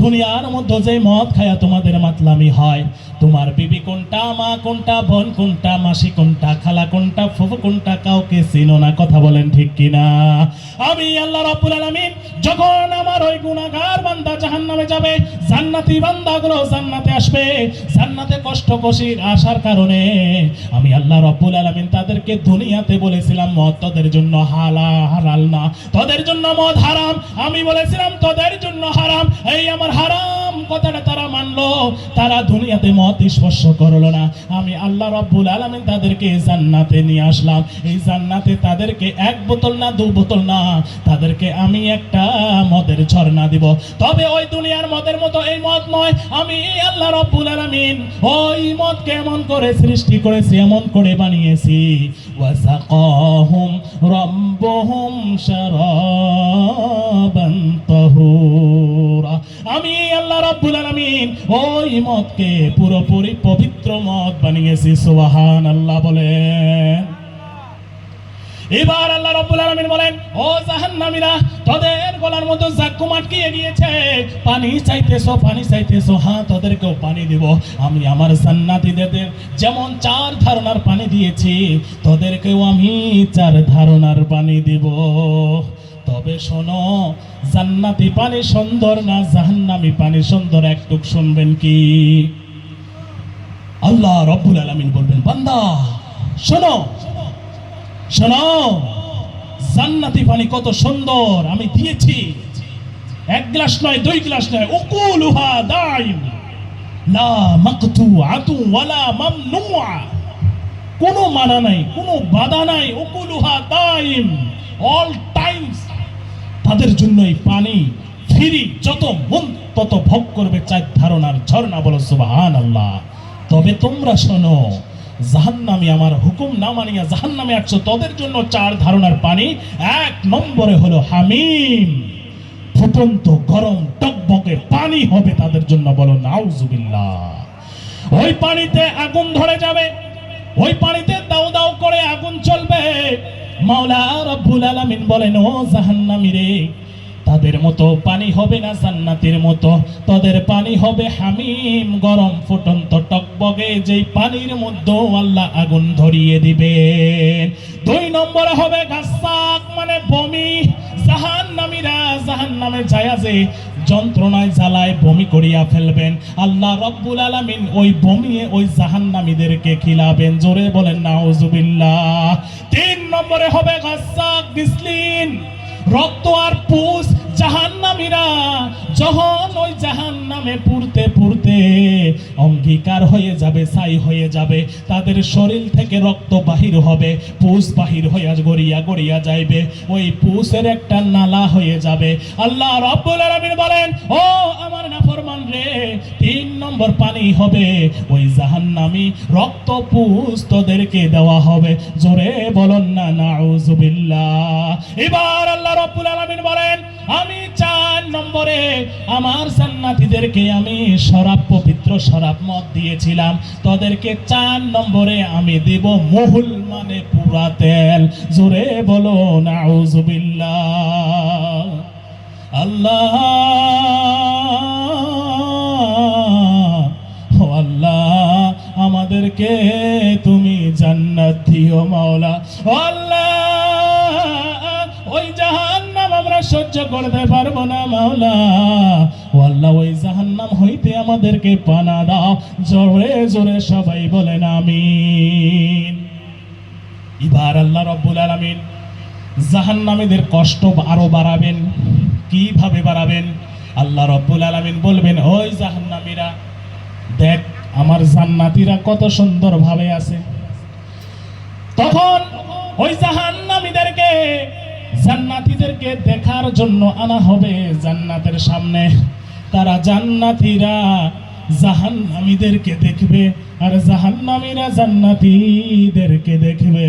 দুনিয়ার মধ্যে যে মদ খায়া তোমাদের মাতলামি হয়, তোমার বিবি কোনটা, মা কোনটা, বোন কোনটা, মাসি কোনটা, খালা কোনটা, ফুফু কোনটা, কাউকে চিনো না, কথা বলেন ঠিক কিনা? আমি আল্লাহ রাব্বুল আলামিন যখন আমার ওই গুনাহগার বান্দা জাহান্নামে যাবে, জান্নাতি বান্দাগুলো জান্নাতে আসবে, জান্নাতে কষ্ট কষ্টের আসার কারণে আমি আল্লাহ রাব্বুল আলামিন তাদেরকে দুনিয়াতে বলেছিলাম মদ তোদের জন্য হালাল না, তোদের জন্য মদ হারাম, আমি বলেছিলাম তোদের জন্য হারাম। এই আমার হারাম কথাটা তারা মানলো, তারা দুনিয়াতে মদ স্পর্শ করলো না। আমি আল্লাহ রাব্বুল আলামিন তাদেরকে জান্নাতে নিয়ে আসলাম। এই জান্নাতে তাদেরকে এক বোতল না, দু বোতল না, তাদেরকে আমি একটা মদের ঝর্ণা দিব। তবে ওই দুনিয়ার মদের মতো এই মদ নয়। আমি আল্লাহ রাব্বুল আলামিন ওই মদ কেমন করে সৃষ্টি করেছি, এমন করে বানিয়েছি। ওয়াসাকাহুম রাব্বুহুম শারাবান তাহুরা। আমি আল্লাহ রাব্বুল আলামিন ওই মদকে পুরোপুরি পবিত্র মদ বানিয়েছি। সুবহানাল্লাহ বলেন। এবার আল্লাহ রাব্বুল আলামিন বলেন, ও জাহান্নামীরা, তোদের গলার মধ্যে জাক্কুম আটকিয়ে গিয়েছে, পানি চাইতেছো, হ্যাঁ তোদেরকেও পানি দিব। আমি আমার জান্নাতীদের যেমন 4 ধারণার পানি দিয়েছি, তোদেরকেও আমি 4 ধারণার পানি দিব। তবে শোনো, জান্নাতি পানি সুন্দর না জাহান্নামী পানি সুন্দর, একটু শুনবেন কি? আল্লাহ রাব্বুল আলামিন বলবেন, বান্দা শোনো, জান্নাতি পানি কত সুন্দর আমি দিয়েছি। 1 গ্লাস নয়, 2 গ্লাস নয়, উকুলুহা দাইম লা মাকতুআতু ওয়ালা মামনুআ, কোনো মানা নাই, কোনো বাধা নাই। উকুলুহা দাইম, অল টাইমস তাদের জন্য এই পানি ফ্রি, যত মন তত ভোগ করবে। 4 ধারণার ঝর্ণা, বলো সুবহানাল্লাহ। তবে তোমরা শোনো, জাহান্নামী আমার হুকুম না মানিয়া জাহান্নামে আসছো, তোদের জন্য 4 ধারণার পানি। 1 নম্বরে হলো হামিম, ফুটন্ত গরম টকবকে পানি হবে তাদের জন্য, বলো নাউজুবিল্লাহ। ওই পানিতে আগুন ধরে যাবে, ওই পানিতে দাউ দাউ করে আগুন চলবে। মাওলা রাব্বুল আলামিন বলেন, ও জাহান্নামী রে, তাদের মতো পানি হবে না জান্নাতের মতো, তাদের পানি হবে হামিম, গরম ফুটন্ত টকবগে, যেই পানির মধ্যে আল্লাহ আগুন ধরিয়ে দিবেন। 2 নম্বরে হবে গাসাক, মানে বমি। জাহান্নামীরা জাহান্নামে যায় যে যন্ত্রণায় জ্বালায় বমি করিয়া ফেলবেন, আল্লাহ রাব্বুল আলামিন ওই বমিয়ে ওই জাহান্নামীদেরকে খিলাবেন। জোরে বলেন নাউজুবিল্লাহ। 3 নম্বরে হবে গাসাক, গিসলিন, রক্ত আর পুষ। জাহান্নামীরা যখন ওই জাহান্নামে পুড়তে পুড়তে অঙ্গীকার হয়ে যাবে, ছাই হয়ে যাবে, তাদের শরীর থেকে রক্ত বাহির হবে, পুষ বাহির হয়ে গড়িয়া গড়িয়া যাইবে, ওই পুষের একটা নালা হয়ে যাবে। আল্লাহ রাব্বুল আলামিন বলেন, ও আমার নাফরমান রে, 3 নম্বর পানি হবে ওই জাহান্নামী রক্ত পুষ তোদেরকে দেওয়া হবে। জোরে বলুন না নাউজুবিল্লাহ। এবার আল্লাহ রাব্বুল আলামিন বলেন, আমি 4 নম্বরে আমার জান্নাতীদেরকে আমি শরাব, পবিত্র শরাব মদ দিয়েছিলাম, তোদেরকে 4 নম্বরে আমি দেব মুহুল, মানে পুরা তেল। জোরে বলো নাউজুবিল্লাহ। আল্লাহ, ও আল্লাহ, আমাদেরকে তুমি জান্নাত দিও মাওলা। ও আল্লাহ, ওই জাহান্নাম আমরা সহ্য করতে পারবো না মাওলা। ও আল্লাহ, ওই জাহান্নাম হইতে আমাদেরকে পানা দাও। জোরে জোরে সবাই বলেন আমিন। এবার আল্লাহ রাব্বুল আলামিন জাহান্নামীদের কষ্ট আরো বাড়াবেন। কিভাবে বাড়াবেন? আল্লাহ রাব্বুল আলামিন বলবেন, ওই জাহান্নামীরা দেখ, আমার জান্নাতীরা কত সুন্দর ভাবে আছে। তখন ওই জান্নাতীদেরকে দেখার জন্য আনা হবে জান্নাতের সামনে। তারা জান্নাতীরা জাহান্নামীদেরকে দেখবে, আর জাহান্নামীরা জান্নাতীদেরকে দেখবে।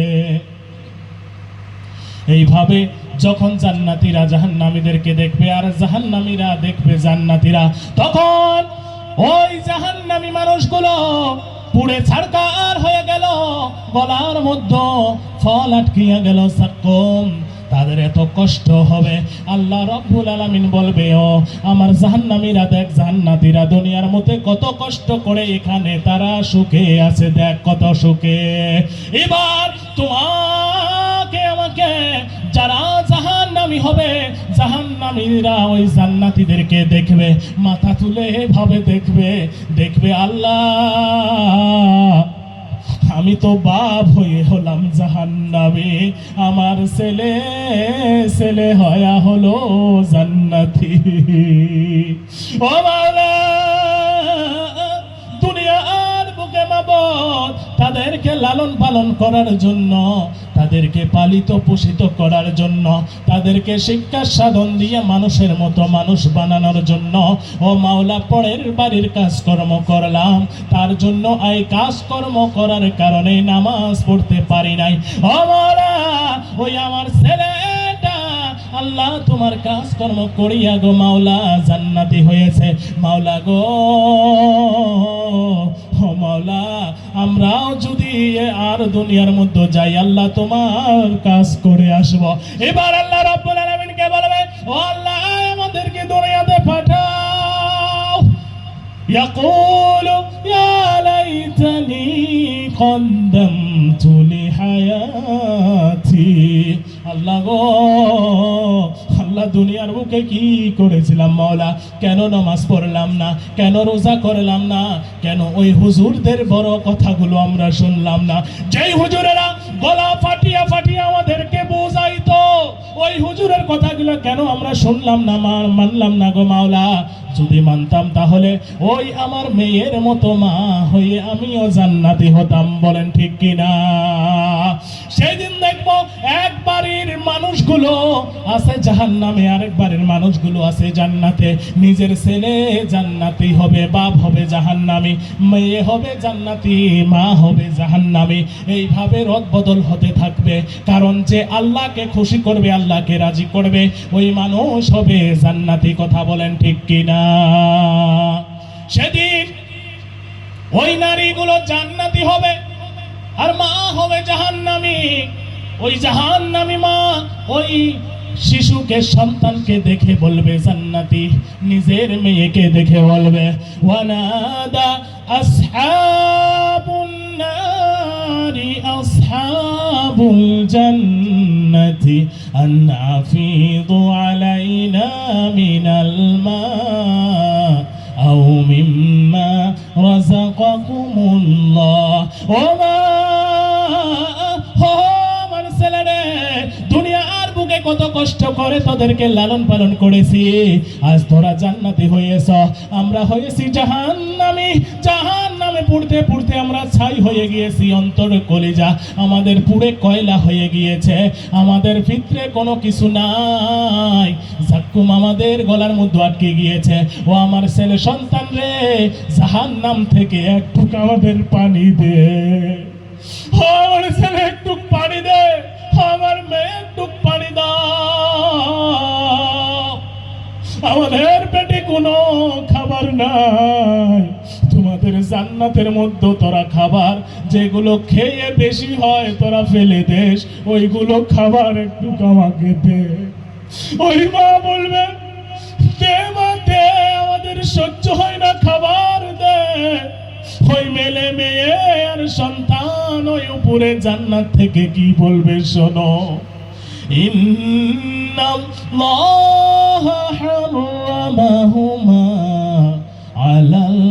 এইভাবে যখন জান্নাতীরা জাহান্নামীদেরকে দেখবে আর জাহান্নামীরা দেখবে জান্নাতীরা, তখন ওই জাহান্নামী মানুষগুলো পুড়ে ছারকার হয়ে গেল, গলার মধ্যে ফল আটকিয়া গেল, সাক্কুম, তাদের এত কষ্ট হবে। আল্লাহ রাব্বুল আলামিন বলবে, ও আমার জাহান্নামীরা দেখ, জান্নাতীরা দুনিয়ার মধ্যে কত কষ্ট করে এখানে তারা সুখে আছে, দেখ কত সুখে। এবার তোমাকে আমাকে যারা জাহান্নামী হবে, জাহান্নামীরা ওই জান্নাতীদেরকে দেখবে, মাথা তুলে ভাবে দেখবে আল্লাহ, আমি তো বাপ হয়ে হলাম জাহান্নামী, আমার ছেলে হয়া হলো জান্নাতি। ও মাওলা, দুনিয়ার বুকে মাবুদ তাদেরকে লালন পালন করার জন্য, তাদেরকে পালিত পোষিত করার জন্য, তাদেরকে শিক্ষা সাধন দিয়ে মানুষের মতো মানুষ বানানোর জন্য, ও মাওলা পরের বাড়ির কাজকর্ম করলাম, তার জন্য এই কাজকর্ম করার কারণে নামাজ পড়তে পারি নাই। ও মাওলা, ওই আমার ছেলেটা আল্লাহ তোমার কাজকর্ম করিয়া গো মাওলা জান্নাতি হয়েছে। মাওলা গো, ও মাওলা আমরাও যদি আর দুনিয়ার মধ্যে যাই আল্লাহ তোমার কাজ করে আসব। এবার আল্লাহ রাব্বুল আলামিনকে বলবে, ও আল্লাহ আমাদেরকে দুনিয়াতে পাঠাও। ইয়াকুলু ইয়া লাইতানি কদ্দামতু লিহায়াতি। আল্লাহ গো, আল্লাহ দুনিয়ার বুকে কি করেছিলাম মাওলা, কেন নামাজ পড়লাম না, কেন রোজা করলাম না, কেন ওই হুজুরদের বড় কথাগুলো আমরা শুনলাম না, যেই হুজুরেরা গলা ফাটিয়া ফাটিয়া আমাদেরকে বোঝাইতো, ওই হুজুরের কথাগুলো কেন আমরা শুনলাম না, মানলাম না গো মাওলা। যদি মানতাম তাহলে ওই আমার মেয়ের মতো মা হয়ে আমিও জান্নাতি হতাম, বলেন ঠিক কিনা? সেদিন দেখবো এক বাড়ির মানুষগুলো আছে জাহান্নামে, আরেক বাড়ির মানুষগুলো আছে জান্নাতে। নিজের ছেলে জান্নাতি হবে, বাপ হবে জাহান্নামী, মেয়ে হবে জান্নাতি, মা হবে জাহান্নামী। এইভাবে রদবদল হতে থাকবে, কারণ যে আল্লাহকে খুশি করবে, আল্লাহকে রাজি করবে, ওই মানুষ হবে জান্নাতি। কথা বলেন ঠিক কিনা? সেদিন ওই নারীগুলো জান্নাতি হবে আর মা হবে জাহান্নামী। ওই জাহান্নামী মা ওই শিশুকে, সন্তানকে দেখে বলবে জান্নাতি, নিজের মেয়েকে দেখে বলবে ওয়ানাদা আসহাবুন নারি আসহাবুল জান্নাতি আন আফিদু আলাইনা মিনাল মা আও মিম্মা রাযাকাকুমুল্লাহ। ও মা, আমার ছেলেরে দুনিয়ার বুকে কত কষ্ট করে তোদেরকে লালন পালন করেছি, আজ তোরা জান্নাতি হয়েছ, আমরা হয়েছি জাহান্নামী। জাহান্নামে পুড়তে পুড়তে আমরা ছাই হয়ে গিয়েছি, অন্তর কলিজা আমাদের পুড়ে কয়লা হয়ে গিয়েছে, আমাদের ভিতরে কোনো কিছু নাই, জাক্কুম আমাদের গলার মধ্যে আটকে গিয়েছে। ও আমার ছেলে সন্তান রে, জাহান্নাম থেকে একটু আমাদের পানি দে, আমার ছেলে একটু পানি দে, আমার মেয়ে একটু পানি দাও। আমাদের পেটে কোনো খাবার নাই, তোমাদের জান্নাতের মধ্যে তোরা খাবার যেগুলো খেয়ে বেশি হয় তোরা ফেলে দেশ, ওইগুলো খাবার একটু আমাকে দে। ওই মা বলবে দে মা দে, আমাদের সহ্য হয় না, খাবার দে। ওই মেলে মেয়ে আর সন্তান ওই উপরে জান্নাত থেকে কি বলবে শোনো, ইন্নাল্লাহা হারামাহুমা আলাল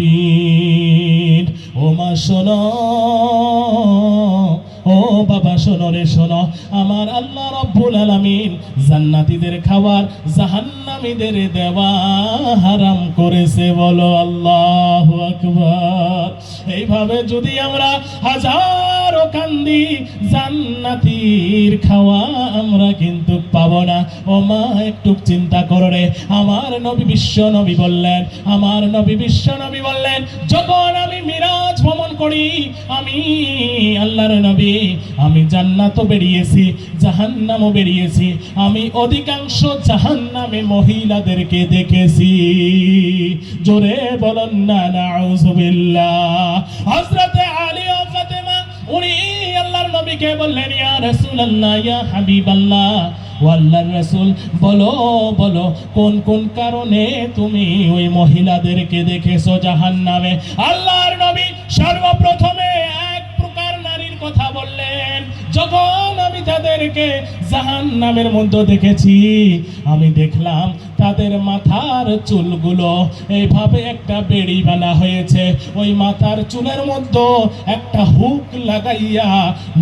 কাফিরিন। ও মা শোনো, ও বাবা শোনো রে শোনো, আমার আল্লাহ রাব্বুল আলামিন জান্নাতীদের খাবার জাহান্নামীদের দেওয়া হারাম করেছে, বলো আল্লাহু আকবার। এইভাবে যদি আমরা হাজারো কান্দি, জান্নাতীর খাওয়া আমরা কিন্তু পাবো না। ও মা একটু চিন্তা করো রে, আমার নবী বিশ্ব নবী বললেন, আমার নবী বিশ্ব নবী বললেন, যখন আমি মিরাজ ভ্রমণ করি, আমি আল্লাহর নবী, আমি জান্নাতও বেরিয়েছি, জাহান্নামও বেরিয়েছি, আমি অধিকাংশ জাহান্নামে মহিলাদেরকে দেখেছি। জোরে বলুন না নাউযুবিল্লাহ। হযরতে আলী ও ফাতেমা উনি আল্লাহর নবীকে বললেন, ইয়া রাসূলুল্লাহ, ইয়া হাবিবাল্লাহ, ও আল্লাহর রাসূল, বলো বলো কোন কোন কারণে তুমি ওই মহিলাদেরকে দেখেছো জাহান্নামে? আল্লাহর নবী সর্বপ্রথমে এক প্রকার নারীর কথা বললেন, যখন আমি তাদেরকে জাহান্নামের মধ্যে দেখেছি, আমি দেখলাম তাদের মাথার চুলগুলো এইভাবে একটা বেড়ি বানা হয়েছে, ওই মাথার চুলের মধ্যে একটা হুক লাগাইয়া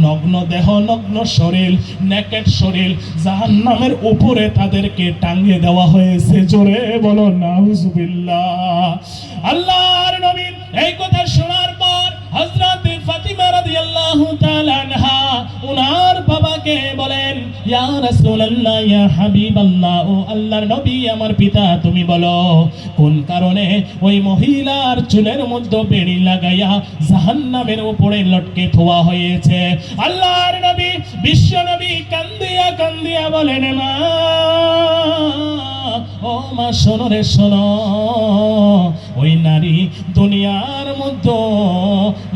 নগ্ন দেহ, নগ্ন শরীর, নেকেড শরীর জাহান্নামের উপরে তাদেরকে টাঙিয়ে দেওয়া হয়েছে। জোরে বলো নাউযুবিল্লাহ। আল্লাহর নবী এই কথা শোনার পর হযরত ফাতিমা রাদিয়াল্লাহু তাআলা আনহা উনার বাবাকে বলেন, ইয়া রাসূলুল্লাহ, ইয়া হাবিবাল্লাহ, ও আল্লাহর নবী, আমার পিতা, তুমি বলো কোন কারণে ওই মহিলার চুলের মধ্যে বেড়ি লাগাইয়া জাহান্নামের উপরে লটকে থোয়া হয়েছে? আল্লাহর নবী বিশ্ব নবী কান্দিয়া কান্দিয়া বলেন, মা ও মা শোনো রে শোনো, ওই নারী দুনিয়ার মধ্যে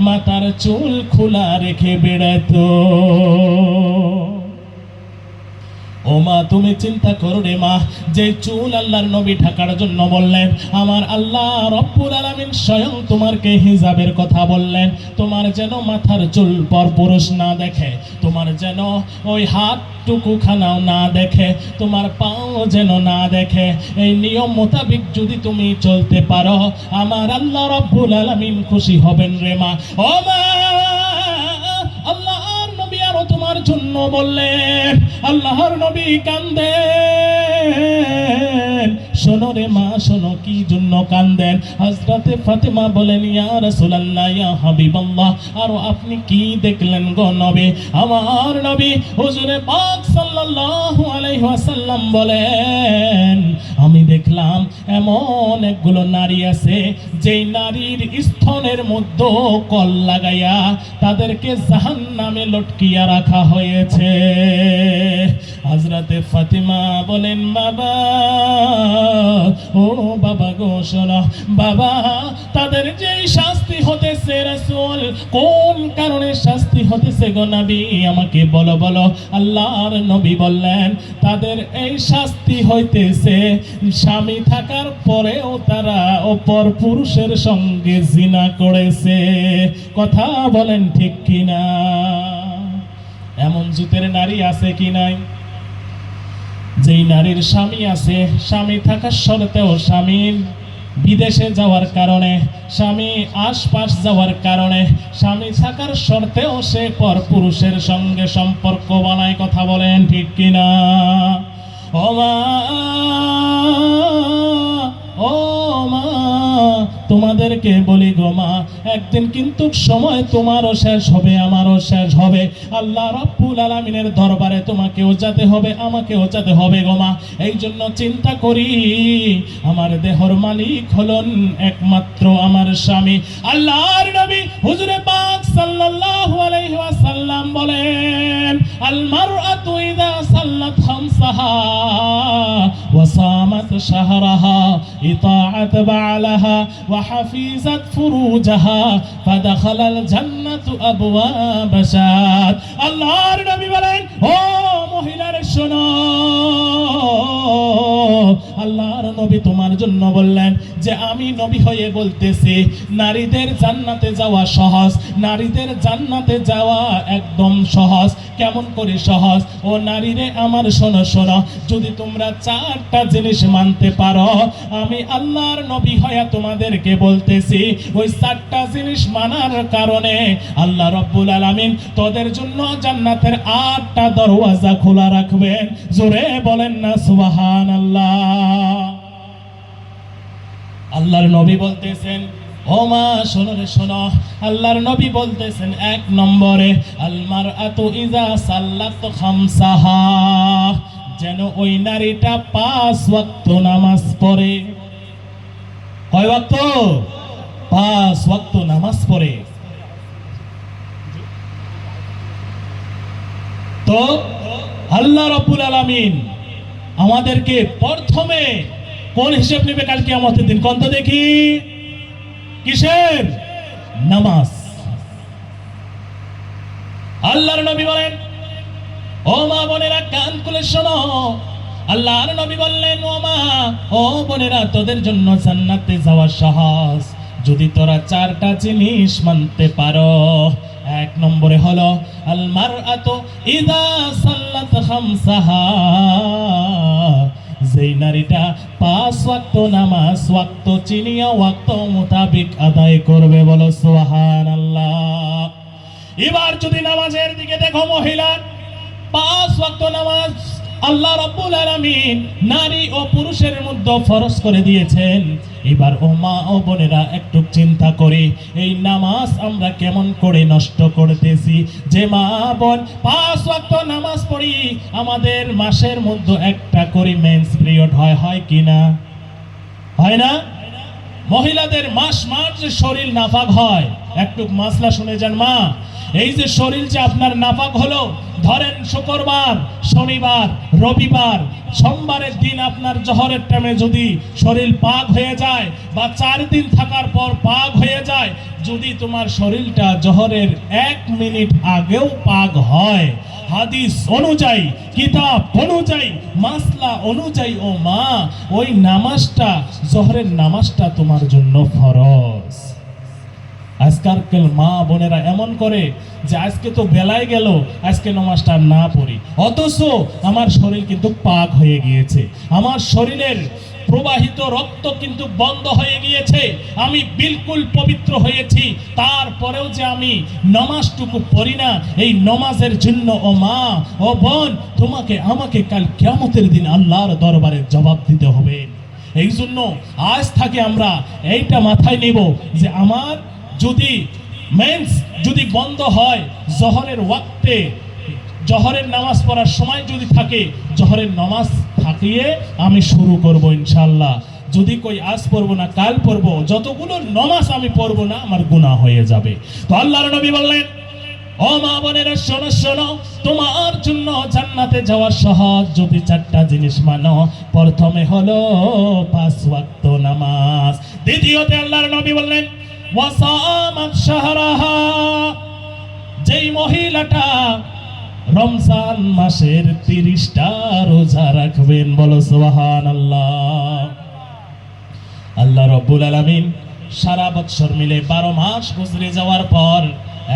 মাথার চুল খোলা রেখে বেড়াতো। ও মা তুমি চিন্তা করো রে মা, যে চুল আল্লাহর নবী ঢাকার জন্য বললেন, আমার আল্লাহ রব্বুল আলামিন স্বয়ং তোমারকে হিজাবের কথা বললেন, তোমার যেন মাথার চুল পরপুরুষ না দেখে, তোমার যেন ওই হাতটুকু খানাও না দেখে, তোমার পাও যেন না দেখে। এই নিয়ম মোতাবিক যদি তুমি চলতে পারো, আমার আল্লাহ রব্বুল আলামিন খুশি হবেন রে মা। ও মা আল্লাহর নবী আরো তোমার জন্য বললেন, আল্লাহর নবী কান্দেন। শোনো রে মা শোনো, কি জন্য কান্দেন? হযরতে ফাতেমা বলেন, ইয়া রাসূলুল্লাহ ইয়া হাবিবাল্লাহ, আর আপনি কি দেখলেন গো নবী? আমার নবী হুজুরে পাক সাল্লাল্লাহু আলাইহি ওয়াসাল্লাম বলেন, আমি দেখলাম এমন একগুলো নারী আছে, যেই নারীর স্তনের মধ্যে কল লাগাইয়া তাদেরকে জাহান্নামে লটকিয়ে রাখা হয়েছে। হযরতে ফাতিমা বলেন, বাবা ও বাবা গো শোনো, বাবা তাদের যেই শাস্তি হতেছে রাসূল, কোন কারণে শাস্তি হতেছে গো নবী আমাকে বলো বলো। আল্লাহর নবী বললেন, তাদের এই শাস্তি হইতেছে স্বামী থাকার পরেও তারা অপর পুরুষের সঙ্গে জিনা করেছে। কথা বলেন ঠিক কিনা? এমন জুতের নারী আছে কি নাই? যেই নারীর স্বামী আছে, স্বামী থাকার সত্ত্বেও স্বামীর বিদেশে যাওয়ার কারণে, স্বামী আশপাশ যাওয়ার কারণে, স্বামী থাকার সত্ত্বেও সে পর পুরুষের সঙ্গে সম্পর্ক বানায়। কথা বলেন ঠিক কিনা? ও মা ও মা তোমাদেরকে বলি গো মা, একদিন কিন্তু সময় তোমারও শেষ হবে, আমারও শেষ হবে। আল্লাহ রাব্বুল আলামিনের দরবারে তোমাকেও যেতে হবে, আমাকেও যেতে হবে গো মা। এই জন্য চিন্তা করি, আমার দেহর মালিক হলেন একমাত্র আমার স্বামী। আল্লাহর নবী হুজুরে পাক সাল্লাল্লাহু আলাইহি ওয়াসাল্লাম বলেন, আল মারআতু ইযা সাল্লাত খামসাহা ওয়া সামাত শাহরাহা ইতাআত বা'লাহা ওয়া হাফিজাত ফুরুজাহা ফাদাখালাল জান্নাতু আবওয়াবা শাদ। আল্লাহর নবী বলেন, ও মহিলারা শোনো, আল্লাহর নবী তোমার জন্য বললেন যে আমি নবী হয়ে বলতেছি, নারীদের জান্নাতে যাওয়া সহজ, নারীদের জান্নাতে যাওয়া একদম সহজ। কেমন করে সহজ? ও নারীরে আমার শোনো শোনো, যদি তোমরা চারটা জিনিস মানতে পারো, আমি আল্লাহর নবী হয়ে তোমাদেরকে বলতেছি, ওই চারটা জিনিস মানার কারণে আল্লাহ রব্বুল আলামিন তোদের জন্য জান্নাতের 8টা দরওয়াজা খোলা রাখবেন। জোরে বলেন না সুবহানাল্লাহ। আল্লাহর নবী বলতেছেন, ও মা শোনো রে শোনো, আল্লাহর নবী বলতেছেন, 1 নম্বরে আল মারআতু ইযা সাল্লাত খামসাহা, যেন ওই নারীটা 5 ওয়াক্ত নামাজ পড়ে। কয় ওয়াক্ত? 5 ওয়াক্ত নামাজ পড়ে। তো আল্লাহ রাব্বুল আলামিন আমাদেরকে প্রথমে কোন হিসেব নেবে কাল কিয়ামতের দিন? কোন তো দেখি? কিসের? নামাজ। আল্লাহর নবী বলেন, ও মা বোনেরা কান খুলে শোনো, আল্লাহর নবী বললেন, ও মা ও বোনেরা তোদের জন্য জান্নাতে যাওয়া সহজ, যদি তোরা 4টা জিনিস মানতে পারো। 1 নম্বরে হলো আল মারআতু ইযা সাল্লাত খামসাহা, যেই নারীটা 5 ওয়াক্ত নামাজ ওয়াক্ত চিনিয়া ওয়াক্ত মোতাবিক আদায় করবে। বলো সুবহানাল্লাহ। এবার যদি নামাজের দিকে দেখো, মহিলা 5 ওয়াক্ত নামাজ আল্লাহ রাব্বুল আলামিন নারী ও পুরুষের মধ্যে ফরজ করে দিয়েছেন। এবার ও মা ও বোনেরা একটু চিন্তা করি, এই নামাজ আমরা কেমন করে নষ্ট করতেছি। যে মা বোন 5 ওয়াক্ত নামাজ পড়ি, আমাদের মাসের মধ্যে একটা করে মেন্স পিরিয়ড হয় কি না? হয় না? মহিলাদের মাস যে শরীর নাপাক হয়, একটু মাসলা শুনে যান মা। এই যে শরীর যে আপনার নাপাক হলো, ধরেন শুক্রবার, শনিবার, রবিবার সোমবারের দিন আপনার জোহরের টাইমে যদি শরীর পাক হয়ে যায় বা 4 দিন থাকার পর পাক হয়ে যায়, যদি তোমার শরীরটা জোহরের 1 মিনিট আগেও পাক হয়, হাদিস অনুযায়ী, কিতাব অনুযায়ী, মাসলা অনুযায়ী, ও মা, ওই নামাজটা, জোহরের নামাজটা তোমার জন্য ফরজ। আজকাল মা বোনেরা এমন করে যে আজকে তো বেলায় গেল, আজকে নামাজটা না পড়ি, অথচ আমার শরীর কিন্তু পাক হয়ে গিয়েছে, আমার শরীরের প্রবাহিত রক্ত কিন্তু বন্ধ হয়ে গিয়েছে, আমি বিলকুল পবিত্র হয়েছি, তারপরেও যে আমি নামাজটুকু পড়ি না, এই নামাজের জন্য ও মা ও বোন, তোমাকে আমাকে কাল কিয়ামতের দিন আল্লাহর দরবারে জবাব দিতে হবে। এই জন্য আজ থেকে আমরা এইটা মাথায় নেব যে আমার যদি মেন্স যদি বন্ধ হয় জোহরের ওয়াক্তে, জোহরের নামাজ পড়ার সময় যদি থাকে, জোহরের নামাজ থাকিয়ে আমি শুরু করব ইনশাআল্লাহ। যদি কই আজ পড়বো না কাল পড়বো, যতগুলো নামাজ আমি পড়বো না আমার গুনাহ হয়ে যাবে। তো আল্লাহর নবী বললেন, ও মা বোনেরা শোনো শোনো, তোমার জন্য জান্নাতে যাওয়া সহজ যদি 4টা জিনিস মানো। প্রথমে হলো 5 ওয়াক্ত নামাজ। দ্বিতীয়তে আল্লাহর নবী বললেন, ওয়াসামাত শাহরাহা, যেই মহিলাটা রমজান মাসের 30টা রোজা রাখবেন, বলো সুবহানাল্লাহ। আল্লাহ রাব্বুল আলামিন সারা বছর মিলে 12 মাস গুজরে যাওয়ার পর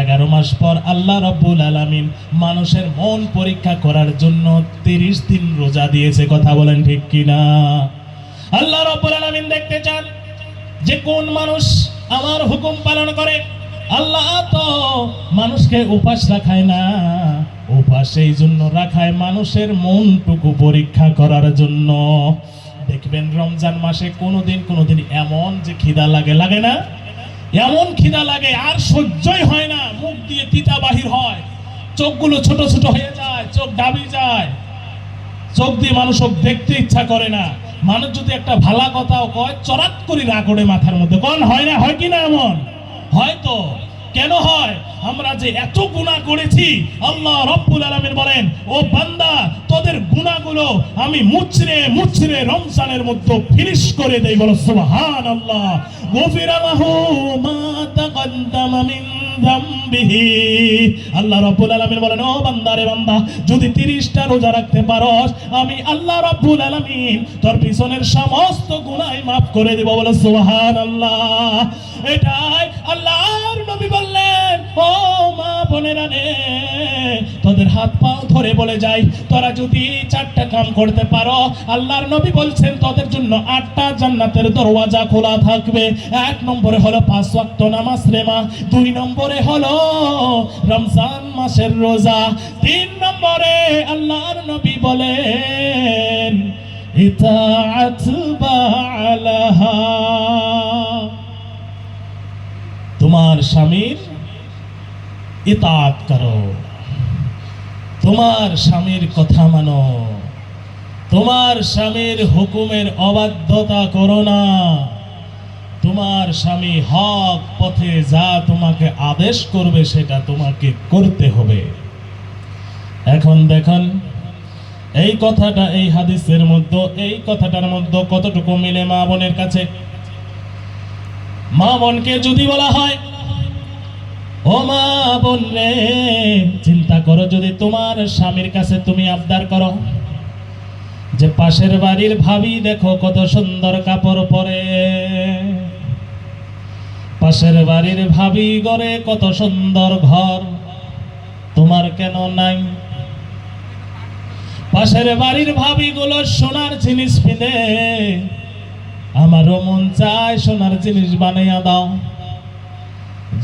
11 মাস পর আল্লাহ রাব্বুল আলামিন মানুষের মন পরীক্ষা করার জন্য 30 দিন রোজা দিয়েছে। কথা বলেন ঠিক কিনা? আল্লাহ রাব্বুল আলামিন দেখতে চান যে কোন মানুষ আমার হুকুম পালন করে। আল্লাহ তো মানুষকে উপাস রাখায় না, উপাস এই জন্য রাখায় মানুষের মনটুকু পরীক্ষা করার জন্য। দেখবেন রমজান মাসে কোনোদিন এমন যে খিদা লাগে, লাগে না? এমন খিদা লাগে আর সহ্যই হয় না, মুখ দিয়ে তিতা বাহির হয়, চোখগুলো ছোট ছোট হয়ে যায়, চোখ ডাবি যায়, চোখ দিয়ে মানুষ দেখতে ইচ্ছা করে না। মানুষ যদি একটা ভালা কথাও কয়, চরাত করে রাগ ওঠে মাথার মধ্যে। কোন হয় না? হয় কি না? এমন হয়তো। কেন হয়? আমরা যে এত গুনাহ করেছি, আল্লাহ রাব্বুল আলামিন বলেন, ও বান্দা, তোদের গুনাহগুলো আমি মুচড়ে মুচড়ে রমজানের মধ্যে ফিনিশ করে দেই, বলো সুবহানাল্লাহ। গফিরা লাহু মা তাকদ্দামা মিন যামবিহি। আল্লাহ রাব্বুল আলামিন বলেন, ও বান্দা রে বান্দা, যদি 30টা রোজা রাখতে পারোস, আমি আল্লাহ রাব্বুল আলামিন তোর পিছনের সমস্ত গুনাহ মাফ করে দেব, বলো সুবহানাল্লাহ। এটাই আল্লাহর নবী বললেন, ও মা বোনেরা রে, তোদের হাত পা ধরে বলে যাই, তোরা যদি 4টা কাম করতে পারো, আল্লাহর নবী বলছেন তোদের জন্য 8টা জান্নাতের দরওয়াজা খোলা থাকবে। 1 নম্বরে হলো 5 ওয়াক্ত নামাজ রে মা, 2 নম্বরে হলো রমজান মাসের রোজা, 3 নম্বরে আল্লাহর নবী বলেন ইতাআত বা'লাহা, তোমার স্বামীর ইতাআত করো, তোমার স্বামীর কথা মানো, তোমার স্বামীর হুকুমের অবাধ্যতা করো না, তোমার স্বামী হক পথে যা তোমাকে আদেশ করবে সেটা তোমাকে করতে হবে। এখন দেখুন এই কথাটা, এই হাদিসের মধ্যে, এই কথাটার মধ্যে কতটুকু মিলে মা বোনের কাছে। মা বোনকে যদি বলা হয়, ও মা বোন রে, চিন্তা করো, যদি তোমার স্বামীর কাছে তুমি আবদার করো যে পাশের বাড়ির ভাবি দেখো কত সুন্দর কাপড় পরে, পাশের বাড়ির ভাবি ঘরে কত সুন্দর ঘর, তোমার কেন নাই? পাশের বাড়ির ভাবিগুলো সোনার জিনিস পিনে, আমারও মন চায় সোনার জিনিস বানাইয়া দাও।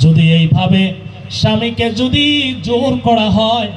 যদি এইভাবে স্বামীকে যদি জোর করা হয়,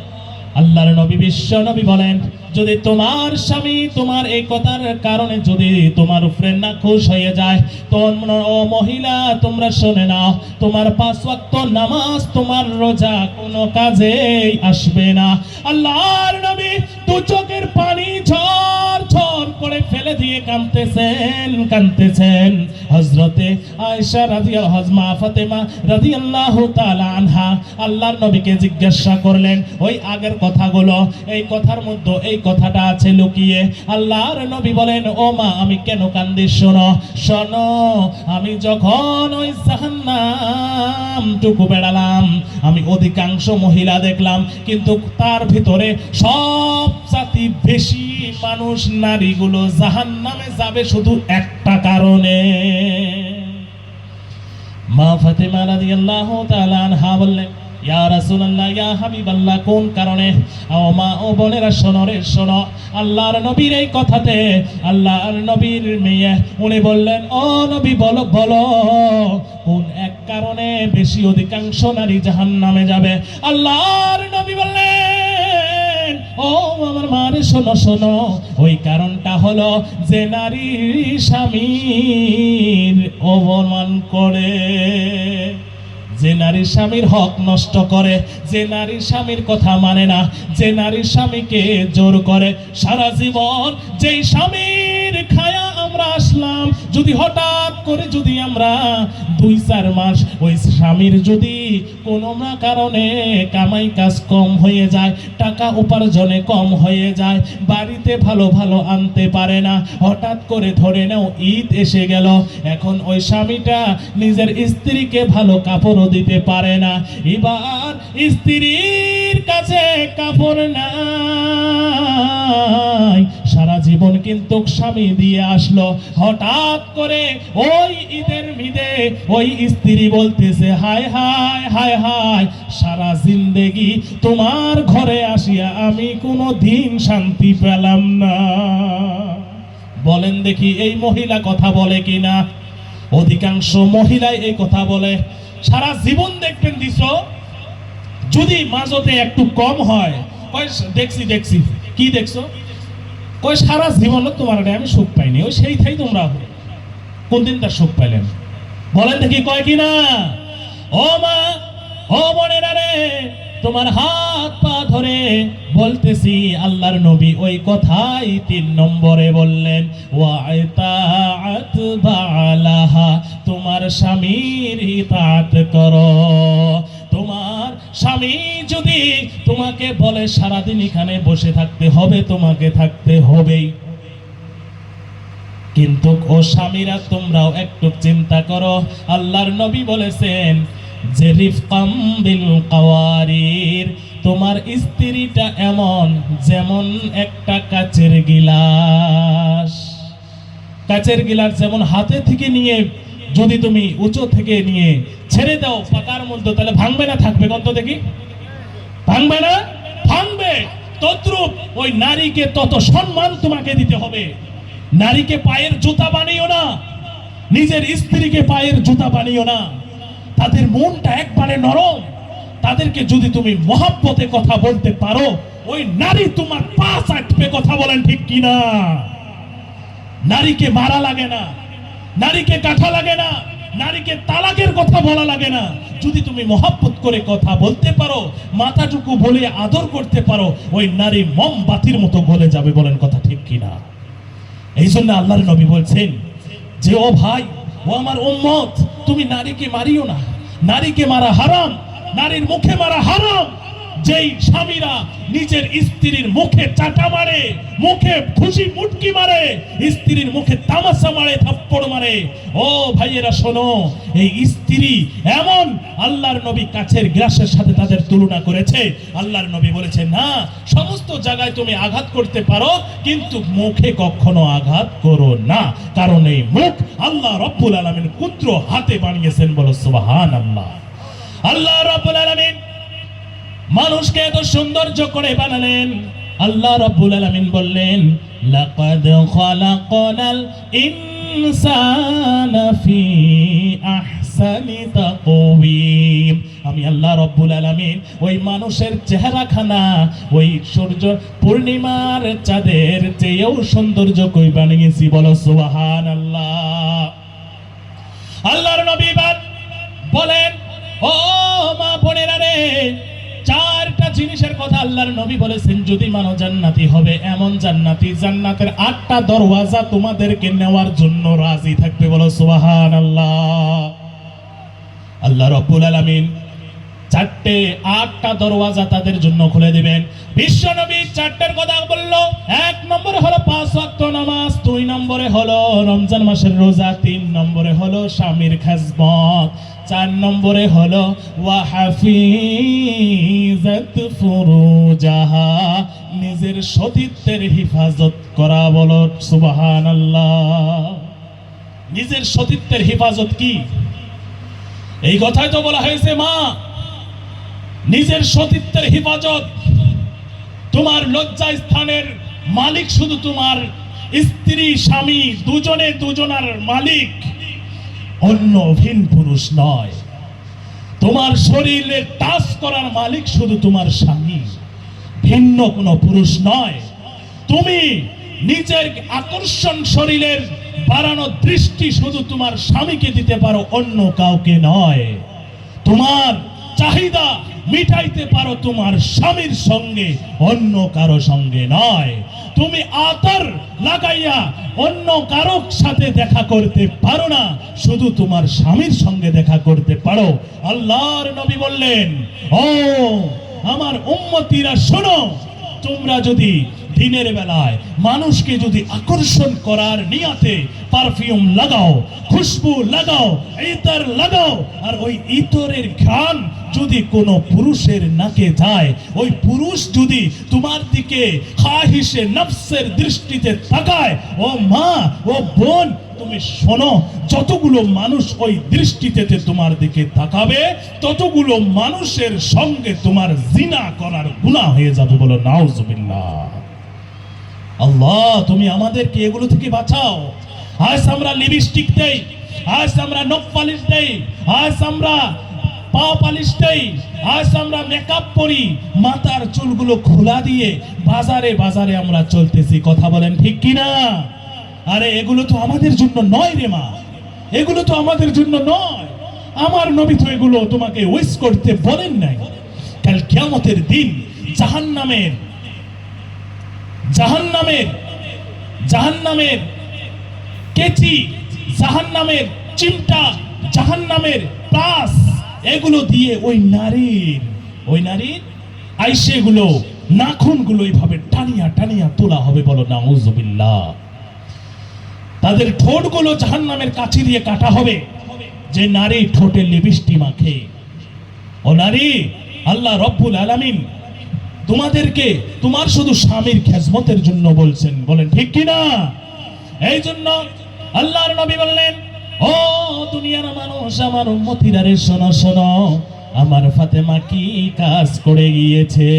আল্লাহর নবী বিশ্ব নবী বলেন, যদি তোমার স্বামী তোমার এই কথার কারণে যদি তোমার উপরে নাখুশ হয়ে যায়, তোমরা ও মহিলা তোমরা শুনে নাও, তোমার 5 ওয়াক্ত নামাজ, তোমার রোজা কোনো কাজেই আসবে না। আল্লাহর নবী 2 চোখের পানি ঝর ঝর করে ফেলে দিয়ে কাঁদতেছেন। হযরতে আয়েশা রাদিয়াল্লাহু মা ফাতেমা রাদিয়াল্লাহু তাআলা আনহা আল্লাহর নবীকে জিজ্ঞাসা করলেন ওই আগের কথাগুলো, এই কথার মধ্যে এই কথাটা আছে লুকিয়ে। আল্লাহর নবী বলেন, ও মা আমি কেন কান্দি শোনো, আমি যখন ওই জাহান্নাম টুকু বেড়ালাম, আমি অধিকাংশ মহিলা দেখলাম, কিন্তু তার ভিতরে সবচেয়ে বেশি মানুষ নারীগুলো জাহান্নামে যাবে শুধু একটা কারণে। মা ফাতেমা রাদিয়াল্লাহু তাআলা আনহা বললেন, ইয়া রাসূলুল্লাহ, ইয়া হাবিবাল্লাহ, কোন কারণে? ও মা ও বোনেরা শোনো রে শোনো, আল্লাহর নবীর এই কথাতে আল্লাহর নবীর মেয়ে উনি বললেন, ও নবী বলো বলো কোন এক কারণে বেশি অধিকাংশ নারী জাহান্নামে যাবে? আল্লাহর নবী বললেন, ও আমার মারে শোনো শোনো, ওই কারণটা হলো যে নারী স্বামীর অপমান করে, যে নারীর স্বামীর হক নষ্ট করে, যে নারীর স্বামীর কথা মানে না, যে নারীর স্বামীকে জোর করে। সারা জীবন যেই স্বামীর খায়া আমরা আসলাম, যদি হঠাৎ করে যদি আমরা 2-4 মাস ওই স্বামীর যদি কোনো না কারণে কামাই কাজ কম হয়ে যায়, টাকা উপার্জনে কম হয়ে যায়, বাড়িতে ভালো ভালো আনতে পারে না, হঠাৎ করে ধরে নাও ঈদ এসে গেল, এখন ওই স্বামীটা নিজের স্ত্রীকে ভালো কাপড় দিতে পারে না, এবার স্ত্রীর কাছে কাপড় নাই, সারা জীবন কিন্তু স্বামী দিয়ে আসলো, হঠাৎ করে ওই ঈদের মিদে ওই স্ত্রী বলতেছে, হায় হায় হায় হায়, সারা জিন্দেগি তোমার ঘরে আসিয়া আমি কোনো দিন শান্তি পেলাম না। বলেন দেখি এই মহিলা কথা বলে কিনা? অধিকাংশ মহিলাই এই কথা বলে। সারা জীবন দেখবেন দিছ, যদি মাঝতে একটু কম হয়, কয় দেখছি দেখছি, কি দেখছো? কয় সারা জীবন তোমার আমি সুখ পাইনি, ওই সেই থাই তোমরা কোন দিন তার সুখ পাইলেন? বলেন দেখি কয় কিনা? ও মা ও বোনেরা রে, তোমার হাত পা ধরে বলতেছি, আল্লাহর নবী ওই কথাই 3 নম্বরে বললেন, ওয়াইতাআত বালাহা, তোমার স্বামীর ইতাআত করো। তোমার স্বামী যদি তোমাকে বলে সারাদিন এখানে বসে থাকতে হবে, তোমাকে থাকতে হবেই, কিন্তু ও স্বামীরা তোমরাও একটু চিন্তা করো, আল্লাহর নবী বলেছেন যে রিফকাম বিল কাওয়ারির, তোমার স্ত্রীটা এমন যেমন একটা কাচের গিলাস। কাচের গিলাস যেমন হাতে থেকে নিয়ে যদি তুমি উঁচু থেকে নিয়ে ছেড়ে দাও পাকার মধ্যে, তাহলে ভাঙবে না থাকবে? কত দেখি ভাঙবে না? ভাঙবে। তদ্রূপ ওই নারীকে তত সম্মান তোমাকে দিতে হবে। নারীকে পায়ের জুতা বানিও না, নিজের স্ত্রীকে পায়ের জুতা বানিও না। তাদের মনটা একবারে নরম, তাদেরকে যদি তুমি মহব্বতে কথা বলতে পারো, ওই নারী তোমার পা চাটবে। কথা বলেন ঠিক কিনা? নারীকে মারা লাগে না, নারীকে কাটা লাগে না, নারীকে তালাকের কথা বলা লাগে না। যদি তুমি মহব্বত করে কথা বলতে পারো, মাথাটুকু বলে আদর করতে পারো, ওই নারী মোমবাতির মতো গলে যাবে। বলেন কথা ঠিক কিনা? এই জন্য আল্লাহর নবী বলছেন যে ও ভাই, ও আমার উম্মত, তুমি নারীকে মারিও না। নারীকে মারা হারাম, নারীর মুখে মারা হারাম। যেই স্বামীরা নিজের স্ত্রীর মুখে চাটা মারে, মুখে খুশি মুটকি মারে, স্ত্রীর মুখে তামাশা মারে, থাপ্পড় মারে, ও ভাইয়েরা শোনো, এই স্ত্রী এমন আল্লাহর নবী কাছের গ্লাসের সাথে তাদের তুলনা করেছে। আল্লাহর নবী বলেছে না, সমস্ত জায়গায় তুমি আঘাত করতে পারো, কিন্তু মুখে কখনো আঘাত করো না, কারণ এই মুখ আল্লাহ রাব্বুল আলামিন কুদ্র হাতে বানিয়েছেন। বলো সুবহানাল্লাহ। আল্লাহ রাব্বুল আলামিন মানুষকে এত সৌন্দর্য করে বানালেন। আল্লাহ রাব্বুল আলামিন বললেন, লাকাদ খালাকনাল ইনসানা ফি আহসানি তাকওয়িম। আমি আল্লাহ রাব্বুল আলামিন ওই মানুষের চেহারাখানা ওই সূর্য পূর্ণিমার চাঁদের চেয়েও সৌন্দর্য কই বানিয়েছি। বলো সুবহানাল্লাহ। আল্লাহর নবী বলেন, ও মা বোনেরা রে, 4টা জিনিসের কথা আল্লাহর নবী বলেছেন যদি মানো জান্নাতি হবে এমন জান্নাতি জান্নাতের 8টা দরওয়াজা তোমাদেরকে নেওয়ার জন্য রাজি থাকবে, বলো সুবহানাল্লাহ। আল্লাহ রাব্বুল আলামিন 8টা দরওয়াজা তাদের জন্য খুলে দিবেন। বিশ্ব নবী 4টার কথা বললো। 1 নম্বরে হলো 5 ওয়াক্ত নামাজ, 2 নম্বরে হলো রমজান মাসের রোজা, 3 নম্বরে হলো স্বামীর খেজমত, 4 নম্বরে হলো ওয়া হাফিজাত ফুরুজাহা, নিজের সতীত্বের হেফাজত করা, বলো সুবহানাল্লাহ। নিজের সতীত্বের হেফাজত কি? এই কথাই তো বলা হয়েছে মা, নিজের সতীত্বের হেফাজত। তোমার লজ্জা স্থানের মালিক শুধু তোমার স্ত্রী স্বামী, দুজনে দুজনার মালিক, অন্য ভিন পুরুষ নয়। তোমার শরীরে টাচ করার মালিক শুধু তোমার স্বামী, ভিন্ন কোনো পুরুষ নয়। তুমি নিজের আকর্ষণ শরীরের বাড়ানো দৃষ্টি শুধু তোমার স্বামীকে দিতে পারো, অন্য কাউকে নয়। তোমার চাহিদা মিটাইতে পারো তোমার স্বামীর সঙ্গে, অন্য কারো সঙ্গে নয়। তুমি আতর লাগাইয়া অন্য কারো সাথে দেখা করতে পারো না, শুধু তোমার স্বামীর সঙ্গে দেখা করতে পারো। আল্লাহর নবী বললেন, ও আমার উম্মতিরা শোনো, তোমরা যদি দিনের বেলায় মানুষকে যদি আকর্ষণ করার নিয়তে পারফিউম লাগাও, খুশবু লাগাও, ইতর লাগাও, আর ওই ইতরের ঘ্রাণ যদি কোনো পুরুষের নাকে যায়, ওই পুরুষ যদি তোমার দিকে খাহিশে নফসের দৃষ্টিতে তাকায়, ও মা, ও বোন, তুমি শোনো, যতগুলো মানুষ ওই দৃষ্টিতে তোমার দিকে তাকাবে, ততগুলো মানুষের সঙ্গে তোমার জিনা করার গুনাহ হয়ে যাবে, বলো নাউজুবিল্লাহ। আল্লাহ তুমি আমাদেরকে এগুলো থেকে বাঁচাও। আজ আমরা লিপস্টিক দেই, আজ আমরা নখ পালিশ দেই, আজ আমরা পা পালিশ দেই, আজ আমরা মেকআপ করি, মাথার চুলগুলো খোলা দিয়ে বাজারে বাজারে আমরা চলতেছি। কথা বলেন ঠিক কিনা? আরে এগুলো তো আমাদের জন্য নয় রে মা, এগুলো তো আমাদের জন্য নয়। আমার নবী তো এগুলো তোমাকে ওয়েস করতে বলেন নাই। কাল কিয়ামতের দিন জাহান্নামের কেচি, জাহান্নামের চিমটা, জাহান্নামের প্লাস, এগুলো দিয়ে ওই নারীর আইসেগুলো, নাখুনগুলো এইভাবে টানিয়া টানিয়া তোলা হবে, বলো নাউজুবিল্লাহ। তাদের ঠোঁটগুলো জাহান্নামের কাঠি দিয়ে কাটা হবে। যে নারী ঠোঁটে লিপস্টিক মাখে, ও নারী, আল্লাহ রব্বুল আলামিন তোমাদেরকে তোমার শুধু স্বামীর খেজমতের জন্য বলছেন, বলেন ঠিক কিনা? এই জন্য আল্লাহর নবী বললেন, ও দুনিয়ার মানুষ, আমার উম্মতিরা রে, শোনো শোনো, আমার ফাতেমা কি কাজ করে গিয়েছে।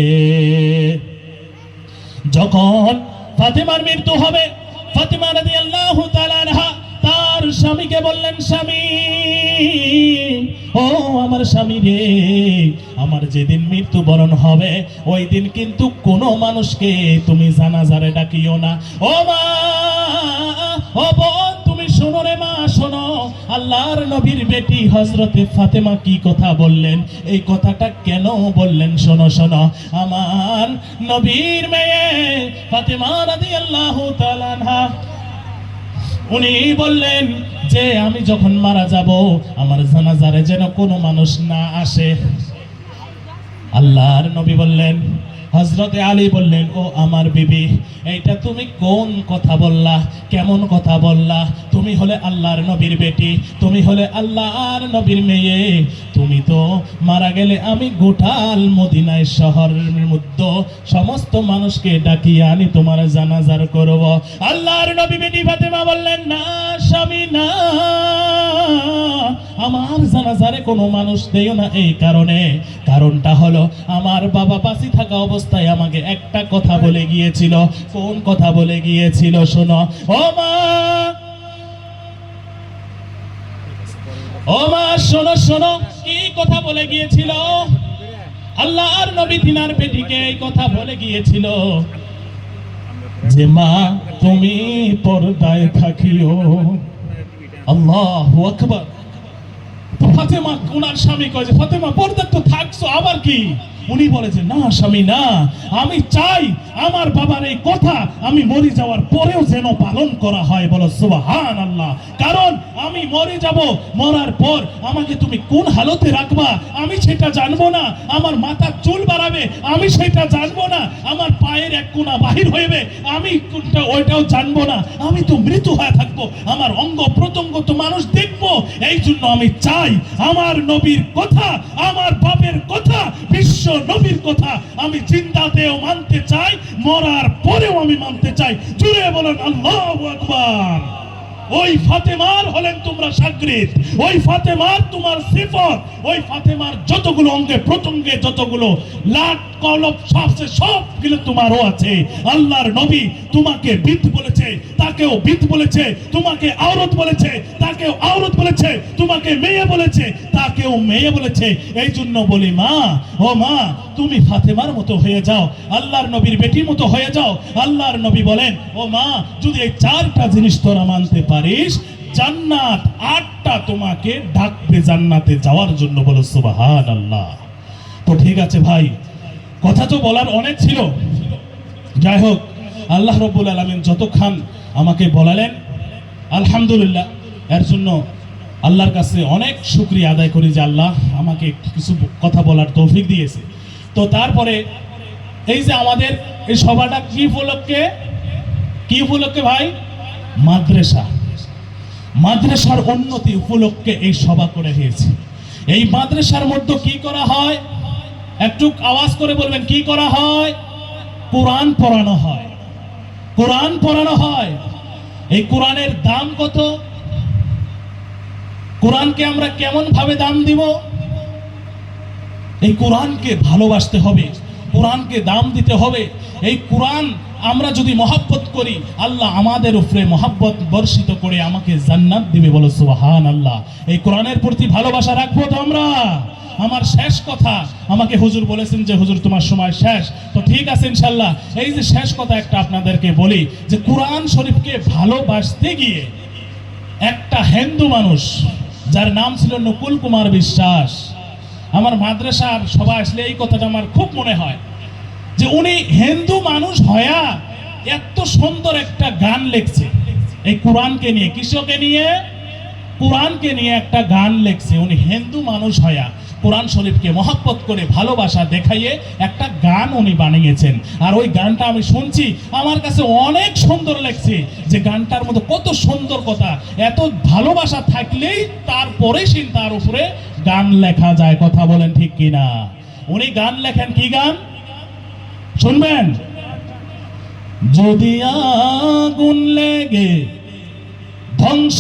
যখন ফাতেমার মৃত্যু হবে, ফাতেমা রাদিয়াল্লাহু তাআলা আনহা তার স্বামীকে বললেন, স্বামী, ও আমার স্বামী রে, আমার যেদিন মৃত্যুবরণ হবে ওই দিন কিন্তু কোনো মানুষকে তুমি জানাজারে ডাকিও না। ও মা, ও বোন, তুমি শোনো রে মা, শোনো, আল্লাহর নবীর বেটি হযরতে ফাতেমা কি কথা বললেন, এই কথাটা কেন বললেন, শোনো শোনো। আমার নবীর মেয়ে ফাতেমা রাদিয়াল্লাহু তাআলা আনহা, উনি বললেন যে আমি যখন মারা যাব আমার জানাজারে যেন কোনো মানুষ না আসে। আল্লাহর নবী বললেন, হযরতে আলী বললেন, ও আমার বিবি, এইটা তুমি কোন কথা বললা, কেমন কথা বললা? তুমি হলে আল্লাহর নবীর বেটি, তুমি হলে আল্লাহর নবীর মেয়ে, তুমি তো মারা গেলে আমি গোটাল মদিনায় শহরের মধ্যে সমস্ত মানুষকে ডাকিয়ে আনি তোমার জানাজার করব। আল্লাহর নবী বেটি ফাতেমা বললেন, না স্বামী না, আমার জানাজারে কোনো মানুষ দেও না। এই কারণটা হলো আমার বাবা বাঁচি থাকা অবস্থায় আমাকে একটা কথা বলে গিয়েছিল। কোন কথা বলে গিয়েছিল শোনো। ও মা, ও মা, শোনো শোনো, কি কথা বলে গিয়েছিল? আল্লাহর নবী তিনার বেটিকে এই কথা বলে গিয়েছিল যে মা, তুমি পর্দায় থাকিও। আল্লাহু আকবার। ফাতেমা ওনার স্বামী কয় যে ফাতেমা পর্দা তো থাকছো আবার কি? উনি বলে যে না স্বামী না, আমি চাই আমার বাবার এই কথা আমি মরে যাওয়ার পরেও যেন পালন করা হয়। বলো সুবহানাল্লাহ। কারণ আমি মরে যাব, মরার পর আমাকে তুমি কোন হালতে রাখবা আমি সেটা জানবো না, আমার মাথার চুল বাড়াবে আমি সেটা জানবো না, আমার পায়ের এক কোনা বাহির হইবে আমি ওইটাও জানবো না, আমি তো মৃত্যু হয়ে থাকবো, আমার অঙ্গ প্রত্যঙ্গ তো মানুষ দেখবো। এই জন্য আমি চাই আমার নবীর কথা, আমার বাপের কথা, বিশ্ব নবীর কথা আমি জিন্দাতেও মানতে চাই, মরার পরেও আমি মানতে চাই। জুড়ে বলেন আল্লাহু আকবার। ওই ফাতেমার হলেন তোমরা শাগরিদ, ওই ফাতেমার তোমার সিফত, ওই ফাতেমার যতগুলো অঙ্গে প্রত্যঙ্গে যতগুলো লাট কলব সবগুলো তোমারও আছে। আল্লাহর নবী তোমাকে বিদ বলেছে, তাকেও বিদ বলেছে, তোমাকে আওরত বলেছে, তাকেও আওরত বলেছে, তোমাকে মেয়ে বলেছে, তাকেও মেয়ে বলেছে। এই জন্য বলি মা, ও মা তুমি ফাতেমার মতো হয়ে যাও, আল্লাহর নবীর বেটির মতো হয়ে যাও। আল্লাহর নবী বলেন ও মা যদি এই চারটা জিনিস তোরা মানতে পারিস, জান্নাত 8টা তোমাকে ডাকবে জান্নাতে যাওয়ার জন্য। বলো সুবহানাল্লাহ। তো ঠিক আছে ভাই, কথা তো বলার অনেক ছিল, যাই হোক আল্লাহ রাব্বুল আলামিন যতক্ষণ আমাকে বলালেন আলহামদুলিল্লাহ, এর জন্য আল্লাহর কাছে অনেক শুকরিয়া আদায় করি যে আল্লাহ আমাকে কিছু কথা বলার তৌফিক দিয়েছে। তো তারপরে এই যে আমাদের এই সভাটা কি উপলক্ষে, কি উপলক্ষে ভাই? মাদ্রাসার উন্নতি উপলক্ষে এই সভা করে হয়েছে। এই মাদ্রাসার মধ্যে কি করা হয় একটু আওয়াজ করে বলবেন, কি করা হয়? কোরআন পড়ানো হয়, কোরআন পড়ানো হয়। এই কোরআনের দাম কত? কোরআনকে আমরা কেমন ভাবে দাম দিব? এই কোরআনকে ভালোবাসতে হবে, কোরআনকে দাম দিতে হবে। এই কোরআন আমরা যদি মহব্বত করি, আল্লাহ আমাদের উপরে মহব্বত বর্ষিত করে আমাকে জান্নাত দিবে। বলো সুবহানাল্লাহ। এই কোরআনের প্রতি ভালোবাসা রাখবো তো আমরা। আমার শেষ কথা, আমাকে হুজুর বলেছেন যে হুজুর তোমার সময় শেষ, তো ঠিক আছে ইনশাল্লাহ। এই যে শেষ কথা একটা আপনাদেরকে বলি যে কোরআন শরীফকে ভালোবাসতে গিয়ে একটা হিন্দু মানুষ যার নাম ছিল নকুল কুমার বিশ্বাস, আমার মাদ্রাসার সবাই আসলে এই কথাটা আমার খুব মনে হয় যে উনি হিন্দু মানুষ হয়া এত সুন্দর একটা গান লিখছে এই কোরআনকে নিয়ে। কিসকে নিয়ে? কোরআনকে নিয়ে একটা গান লিখছে। উনি হিন্দু মানুষ হয়া কোরআন শরীফকে মহব্বত করে ভালোবাসা দেখাইয়ে একটা গান উনি বানিয়েছেন। আর ওই গানটা আমি শুনছি, আমার কাছে অনেক সুন্দর লাগছে যে গানটার মধ্যে কত সুন্দর কথা, এত ভালোবাসা থাকলেই তারপরে তার উপরে গান লেখা যায়। কথা বলেন ঠিক কিনা? উনি গান লেখেন, কি গান শুনবেন? যদি আগুন লেগে ধ্বংস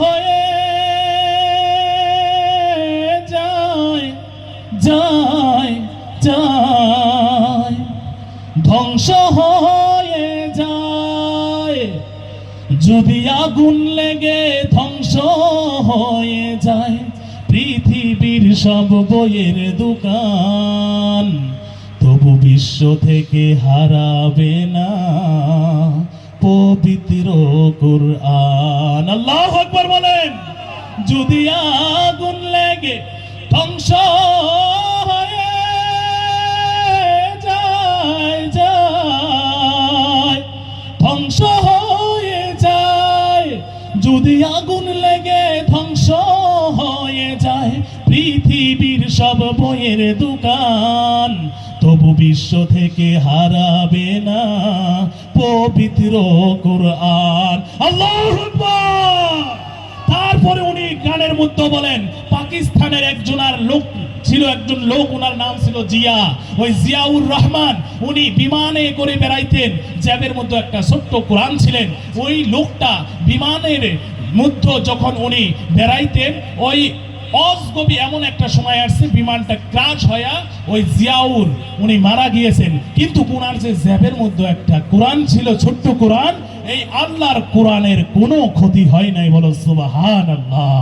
হয়ে যায় যায় যায়, ধ্বংস হয়ে যায়, যদি আগুন লেগে ধ্বংস হয়ে যায় পৃথিবীর সব বইয়ের দোকান, তবু বিশ্ব থেকে হারাবে না পবিত্র কুরআন। আল্লাহু আকবার বলেন। যদি আগুন লেগে ধ্বংস হয়ে যায় যায়, ধ্বংস হয়ে যায়, যদি আগুন লেগে ধ্বংস হয়ে যায় পৃথিবীর সব বইয়ের দোকান, তবু বিশ্ব থেকে হারাবে না পবিত্র কুরআন। আল্লাহু আকবার। তারপরে উনি গানের মধ্যে বলেন পাকিস্তানের একজনার লোক ছিল, একজন লোক, ওনার নাম ছিল জিয়া, ওই জিয়াউর রহমান। উনি বিমানে করে বেড়াইতেন, জ্যাবের মধ্যে একটা ছোট্ট কোরআন ছিলেন। ওই লোকটা বিমানের মধ্যে যখন উনি বেড়াইতেন, ওই অজগবি এমন একটা সময় আসছে বিমানটা ক্র্যাশ হয়ে ওই জিয়াউর উনি মারা গিয়েছেন। কিন্তু ওনার যে জ্যাবের মধ্যে একটা কোরআন ছিল, ছোট্ট কোরআন, এই আল্লাহর কোরআনের কোনো ক্ষতি হয় নাই। বলো সুবহানাল্লাহ।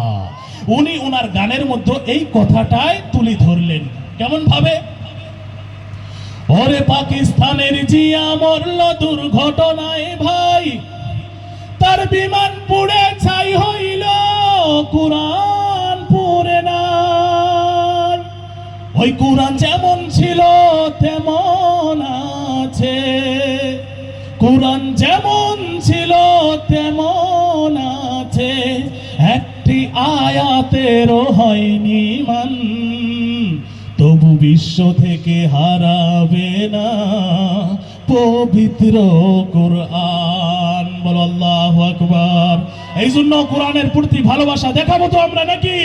উনি ওনার গানের মধ্যে এই কথাটাই তুলে ধরলেন। কেমন ভাবে? ওরে পাকিস্তানের জিয়া মরল দুর্ঘটনায় ভাই, তার বিমান পুড়ে ছাই হইল, কোরআন ওই কোরআন যেমন ছিল তেমন আছে, কোরআন যেমন ছিল তেমন আছে, একটি আয়াতেরও হয়নি মান, তবু বিশ্ব থেকে হারাবে না পবিত্র কোরআন। বলো আল্লাহু আকবার। এই জন্য কোরআনের প্রতি ভালোবাসা দেখাবো তো আমরা নাকি?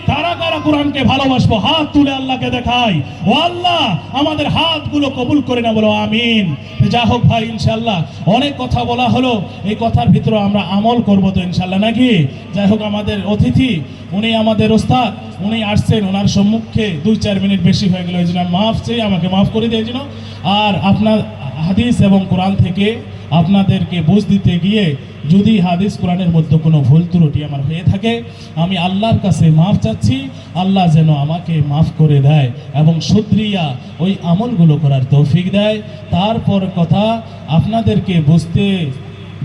কারা কারা কোরআনকে ভালোবাসবো? হাত তুলে আল্লাহকে দেখাই। ও আল্লাহ, আমাদের হাতগুলো কবুল করে না, বলো আমিন। যা হোক ভাই, ইনশাল্লাহ অনেক কথা বলা হলো, এই কথার ভিতরে আমরা আমল করবো তো ইনশাল্লাহ নাকি? যাই হোক, আমাদের অতিথি উনি আমাদের ওস্তাদ, উনি আসছেন, ওনার সম্মুখে 2-4 মিনিট বেশি হয়ে গেল, এই জন্য মাফ চাই, আমাকে মাফ করে দিয়ে জন্য। আর আপনার হাদিস এবং কোরআন থেকে আপনাদেরকে বুঝ দিতে গিয়ে যদি হাদিস কোরআনের মধ্যে কোনো ভুল ত্রুটি আমার হয়ে থাকে, আমি আল্লাহর কাছে মাফ চাচ্ছি। আল্লাহ যেন আমাকে মাফ করে দেয় এবং শুকরিয়া ওই আমলগুলো করার তৌফিক দেয়। তারপর কথা, আপনাদেরকে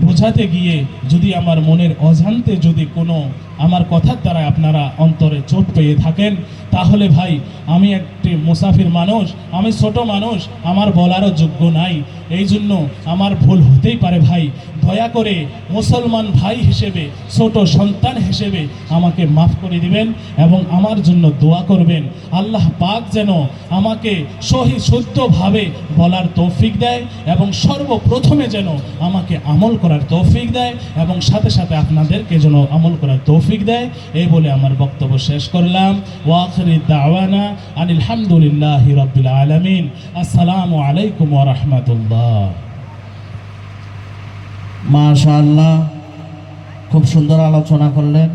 বোঝাতে গিয়ে যদি আমার মনের অজান্তে যদি কোনো আমার কথার দ্বারা আপনারা অন্তরে চোট পেয়ে থাকেন, তাহলে ভাই আমি একটি মুসাফির মানুষ, আমি ছোট মানুষ, আমার বলারও যোগ্য নাই, এই জন্য আমার ভুল হতেই পারে ভাই। দয়া করে মুসলমান ভাই হিসেবে, ছোট সন্তান হিসেবে আমাকে মাফ করে দিবেন এবং আমার জন্য দোয়া করবেন। আল্লাহ পাক যেন আমাকে সহি শুদ্ধভাবে বলার তৌফিক দেয় এবং সর্বপ্রথমে যেন আমাকে আমল করার তৌফিক দেয় এবং সাথে সাথে আপনাদেরকে যেন আমল করার তৌফিক দেয়। এই বলে আমার বক্তব্য শেষ করলাম। ওয়া আখিরু দাওয়ানা আনিল হামদুলিল্লাহি রাব্বিল আলামিন। আসসালামু আলাইকুম ওয়া রাহমাতুল্লাহ। মাশাআল্লাহ, খুব সুন্দর আলোচনা করলেন।